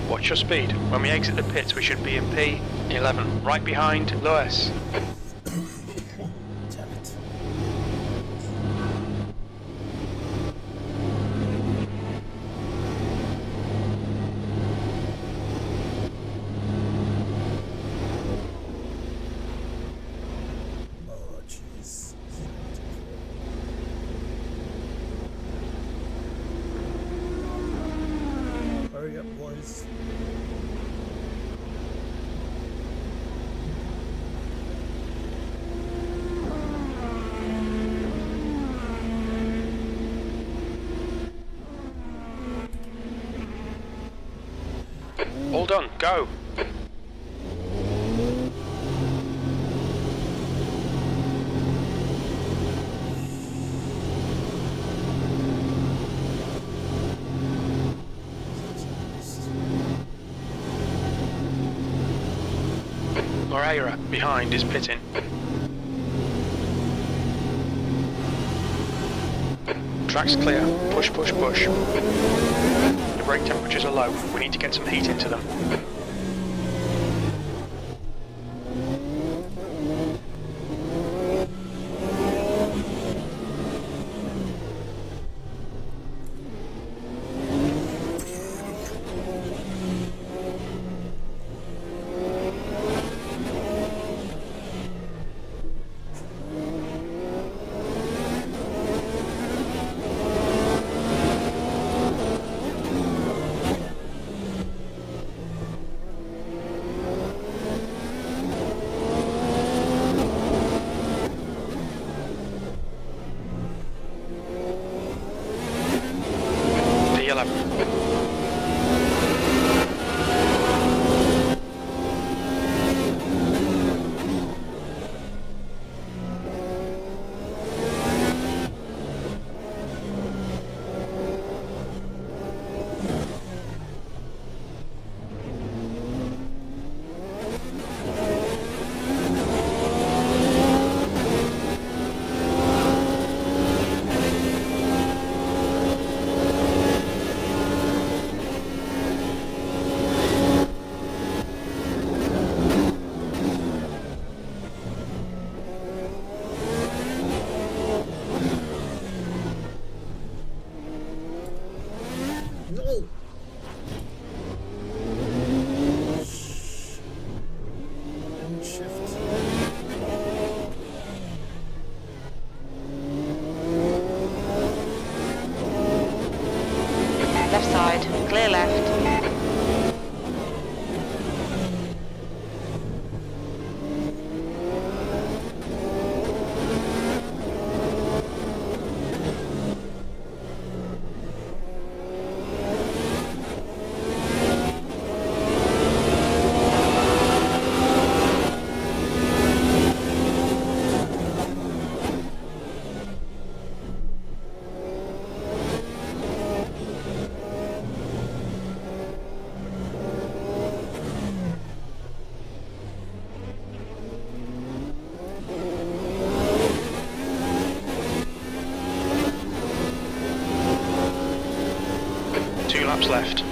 Watch your speed. When we exit the pits, we should be in P11, right behind Lewis. Damn it. Oh, jeez. Hurry up, boys. All done. Go. Moreira behind is pitting. Track's clear. Push, push, push. The brake temperatures are low. We need to get some heat into them. Left side, clear left. Two laps left.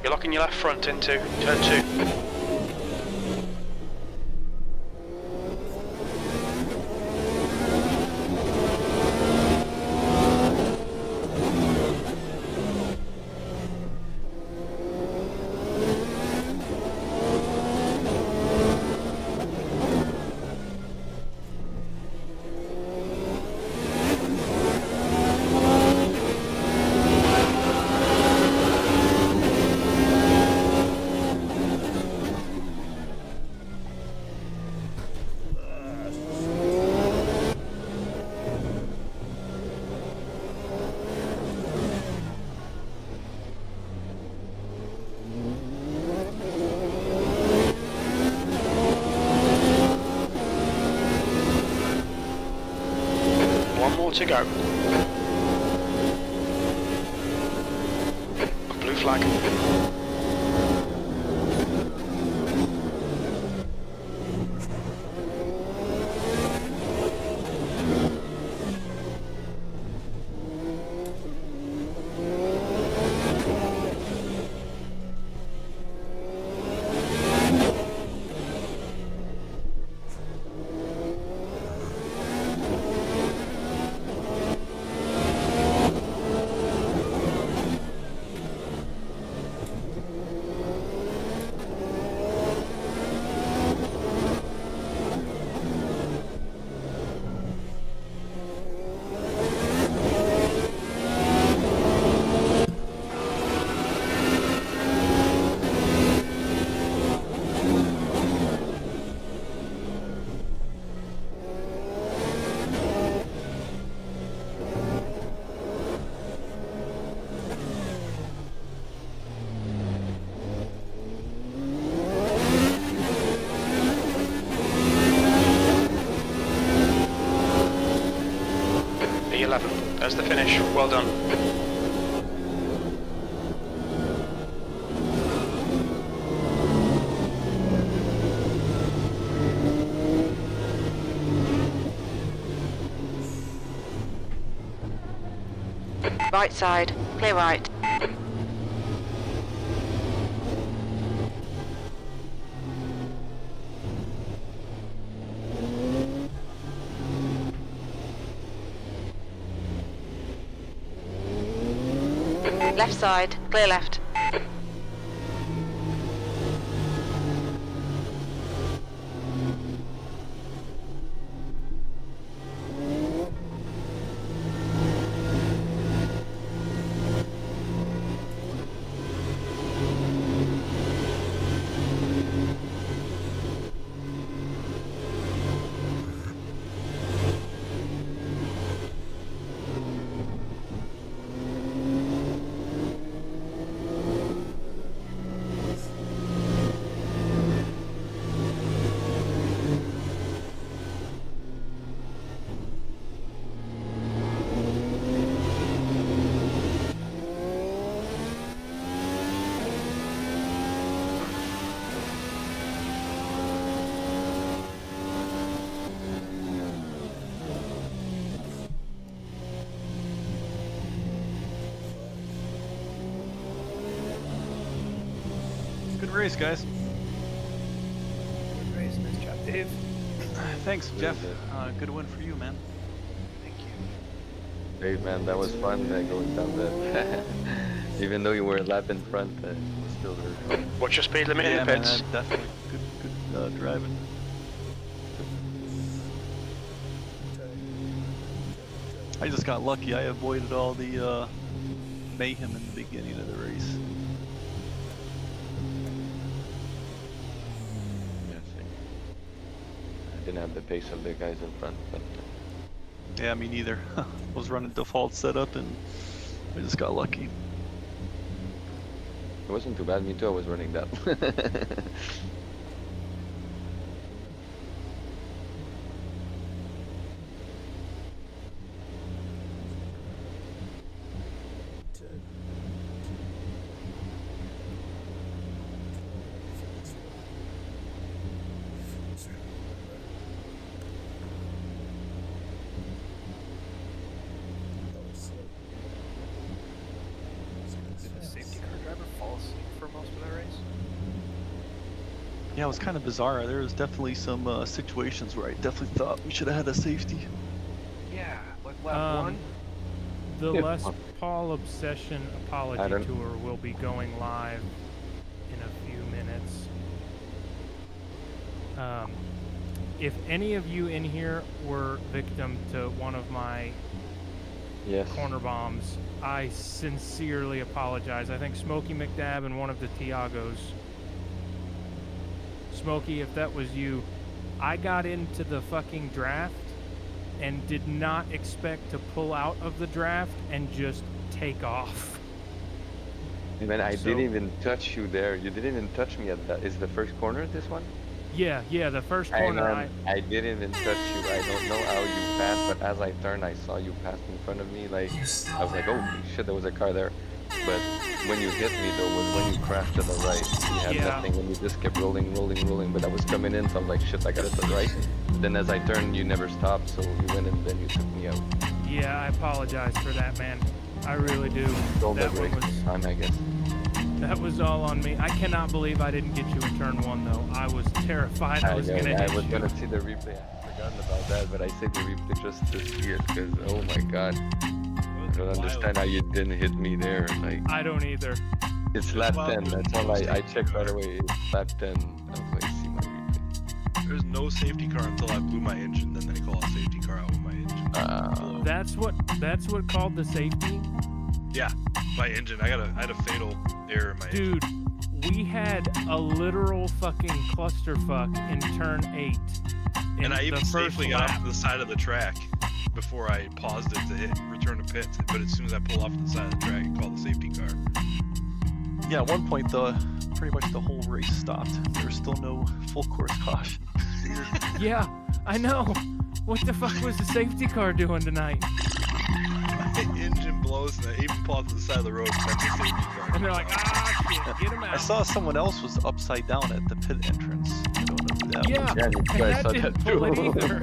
You're locking your left front into turn 2. One more to go. Blue flag. P11. There's the finish. Well done. Right side, clear right. Left side, clear left. Good race, guys. Good race, nice job, Dave. Thanks, Jeff. Good win for you, man. Hey man, that was fun going down there. Even though you were a lap in front, it was still very fun. What's your speed limit in the man, pits? definitely good driving. I just got lucky. I avoided all the mayhem in the beginning of the race. Yeah, same. I didn't have the pace of the guys in front, but Yeah, me neither. I was running default setup and I just got lucky. it wasn't too bad. Me too, I was running that. Did the safety car driver fall asleep for most of the race? Yeah, it was kind of bizarre. There was definitely some situations where I definitely thought we should have had a safety. Yeah, like lap one. The Yeah. Les Paul Obsession I Apology don't- Tour will be going live in a few minutes. If any of you in here were victim to one of my Yes. corner bombs, I sincerely apologize. I think Smokey McDab and one of the Tiagos. Smokey, if that was you, I got into the fucking draft and did not expect to pull out of the draft and just take off. Man, I So- didn't even touch you there. You didn't even touch me at that. Is the first corner this one? Yeah, the first I corner I didn't even touch you. I don't know how you passed, but as I turned, I saw you pass in front of me. Like, I was like, oh shit, there was a car there. But when you hit me though, was when you crashed to the right. You had Yeah. nothing, and you just kept rolling. But I was coming in, so I was like, shit, I got it to the right. But then as I turned, you never stopped, so you went and then you took me out. Yeah, I apologize for that, man. I really do. Don't That break one was time, I guess. that was all on me. I cannot believe I didn't get you in turn one though. I was terrified I was gonna I hit was you. gonna see the replay. I forgotten about that, but I saved the replay just to see it because oh my god, I don't understand how you didn't hit me there. Like I don't either. it's lap 10. That's all I checked right away. It's lap 10. I was like, see my replay. There's no safety car until I blew my engine, then they call a safety car out with my engine. That's what called the safety? Yeah, my engine. I had a fatal error in my engine. Dude, we had a literal fucking clusterfuck in turn 8. And I even the first safely got lap. off to the side of the track before I paused it to hit return to pits. But as soon as I pull off to the side of the track, it called the safety car. Yeah, at one point pretty much the whole race stopped. There was still no full course caution. Yeah, I know. What the fuck was the safety car doing tonight? My engine blows and I even paused to the side of the road and then the safety car. And they're like, ah, shit, get him I out. saw someone else was upside down at the pit entrance. I don't know who that Yeah, was. Yeah, you and guys that saw didn't that pull it too. either.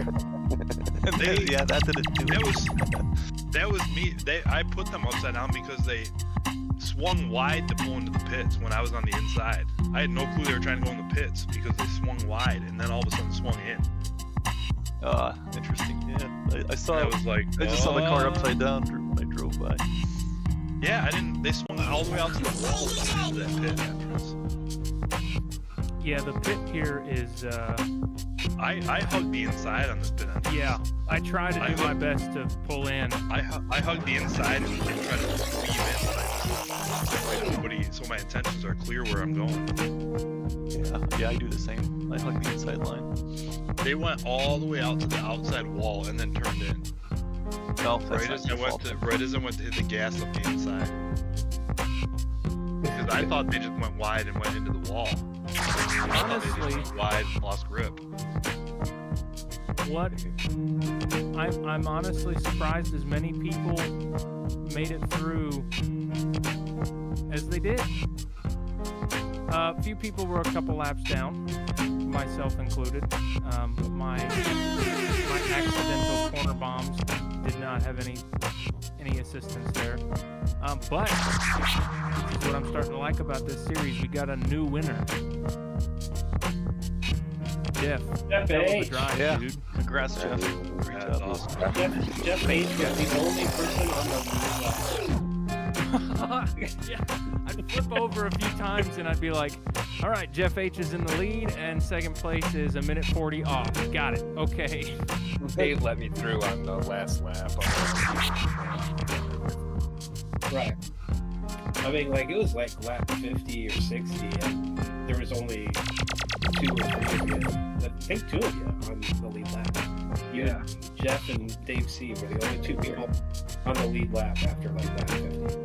And then, yeah, that didn't do it. That was me. I put them upside down because they swung wide to pull into the pits when I was on the inside. I had no clue they were trying to go in the pits because they swung wide and then all of a sudden swung in. Interesting. Yeah, I saw. I was like, I just saw the car upside down when I drove by. Yeah, I didn't. They swung all the way out to the wall of that pit entrance. Yeah, the pit here is, I hugged the inside on this pit entrance. yeah, I try to do my best to pull in. I hugged the inside and tried to weave in, but nobody. So my intentions are clear where I'm going. Yeah, I do the same. I hug the inside line. They went all the way out to the outside wall and then turned in. No, that's Right not as your I went fault. to hit the gas up the inside. Because I thought they just went wide and went into the wall. I thought they just Honestly, went wide and lost grip. what I'm honestly surprised as many people made it through as they did. A few people were a couple laps down, myself included. My accidental corner bombs did not have any assistance there. But this is what I'm starting to like about this series. We got a new winner. Jeff. Jeff Hell of a H. drive, Yeah. dude. Congrats, Jeff. Great That's job. awesome. Jeff H was the only person on the Yeah, I'd flip over a few times and I'd be like, all right, Jeff H is in the lead and second place is a minute 40 off. Got it. Okay. They let me through on the last lap. right. I mean, like it was like lap 50 or 60, and there was only 2 or 3 of you. I think 2 of you on the lead lap. You Yeah. and Jeff and Dave C were the only 2 people on the lead lap after like lap 50.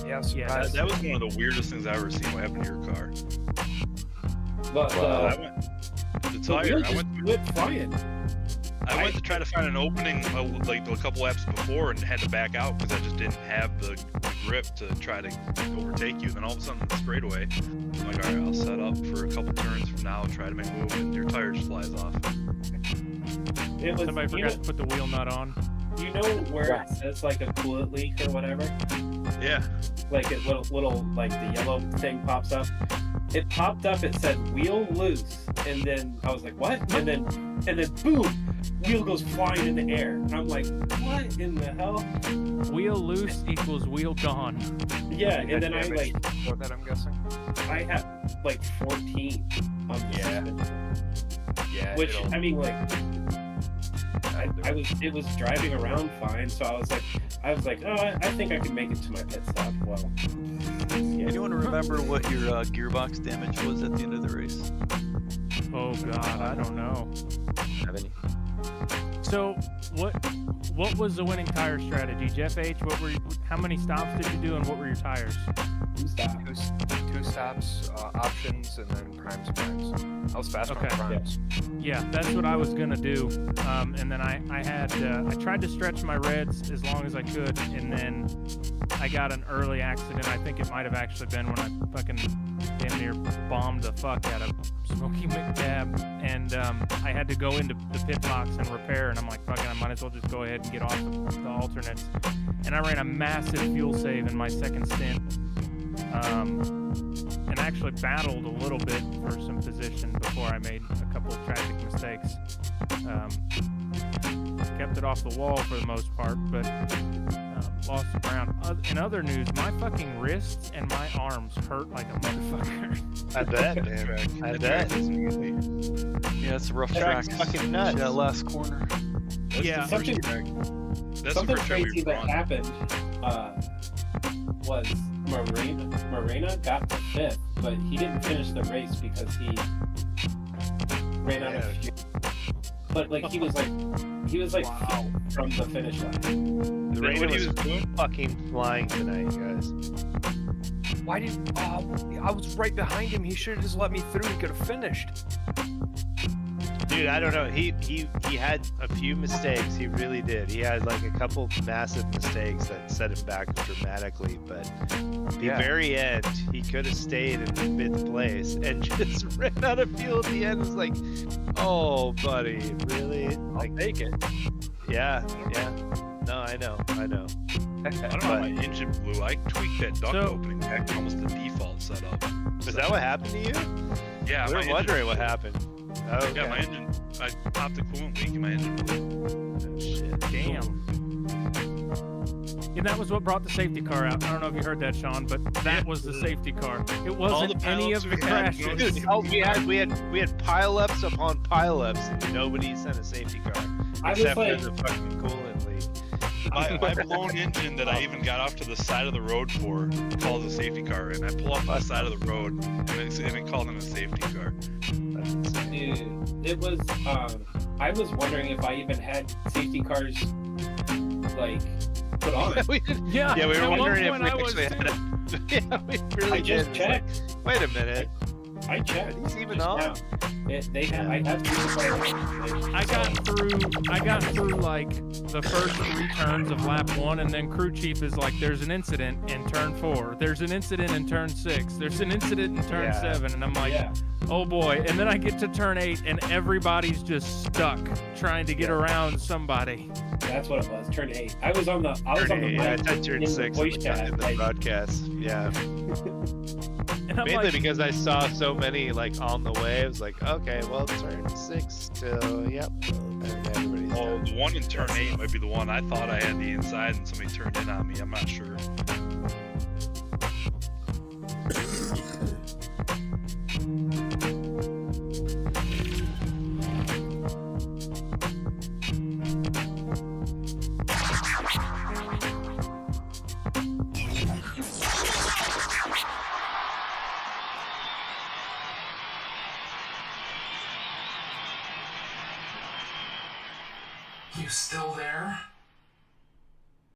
Yeah, Yeah, That was one of the weirdest things I ever seen. What happened to your car? But I went the the tire. wheel I just went. went flying. I went to try to find an opening like a couple laps before and had to back out because I just didn't have the grip to try to overtake you. Then all of a sudden it sprayed away. I'm like, all right, I'll set up for a couple turns from now, try to make a move, and your tire just flies off. It was, Somebody forgot to put the wheel nut on. you know where it says like a coolant leak or whatever? Yeah. Like a little like the yellow thing pops up. It popped up, it said wheel loose, and then I was like, what? And then boom, wheel goes flying in the air. And I'm like, what in the hell? Wheel loose equals wheel gone. Yeah, and then I like For that, I'm guessing. I had like 14 on the suspension. Yeah. Which it'll- I mean like it was driving around fine, so I was like, oh, I think I can make it to my pit stop. Well, yeah. Anyone remember what your gearbox damage was at the end of the race? Oh God, I don't know. Have any? So what was the winning tire strategy, Jeff H? How many stops did you do, and what were your tires? 2 stops. Two stops, options, and then primes. I was fast on Okay. primes. Yeah, that's what I was gonna do. And then I tried to stretch my reds as long as I could, and then I got an early accident. I think it might have actually been when I fucking damn near bombed the fuck out of Smokey McDab, and I had to go into the pit box and repair, and I'm like, fucking, I might as well just go ahead and get off the alternates. And I ran a massive fuel save in my second stint, and actually battled a little bit for some position before I made a couple of tragic mistakes. Kept it off the wall for the most part, but lost the ground. In other news, my fucking wrists and my arms hurt like a motherfucker. I bet, man. I bet. Yeah, it's a rough Track's track. fucking nuts. Yeah, last corner. Yeah. Something crazy that happened was Morena got to 5th, but he didn't finish the race because he ran out of fuel. But like he was like Wow. from the finish line. The rain was fucking flying tonight, guys. Why didn't? I was right behind him. He should have just let me through. He could have finished. Dude, I don't know. He had a few mistakes. He really did. He had like a couple massive mistakes that set him back dramatically. But the very end, he could have stayed in 5th place and just ran out of fuel at the end. It was like, oh, buddy, really? Like, I'll take it. Yeah. No, I know. I don't know how my engine blew. I tweaked that duct opening back to almost the default setup. Is that what happened to you? Yeah, we were wondering what happened. Oh, okay. Yeah, my engine. I popped a coolant leak and my engine blew. Oh, shit. Damn. And that was what brought the safety car out. I don't know if you heard that, Sean, but that was the safety car. It wasn't any of the crashes. Dude, we had pile-ups upon pile-ups, and nobody sent a safety car except for the fucking coolant leak. My blown engine that I even got off to the side of the road for calls a safety car, and I pull off the side of the road, and it called in a safety car. Dude, it was. I was wondering if I even had safety cars like put on. Yeah, we were wondering if we I was actually had it. Yeah, we really I just did. checked. Wait a minute. I checked. He's even just on. now. They have. I have safety cars. I got through like the first 3 turns of lap 1, and then crew chief is like, there's an incident in turn 4, there's an incident in turn 6, there's an incident in turn 7, and I'm like, oh boy. And then I get to turn 8, and everybody's just stuck trying to get around somebody. That's what it was. Turn 8. I was on the I mic said turn in 6 the voice chat. in the broadcast. Yeah. And I'm Mainly like, because I saw so many like on the way. I was like, okay, well, turn 6 till yep. And everybody's Oh, done. the one in turn 8 might be the one I thought I had the inside and somebody turned in on me. I'm not sure. You still there?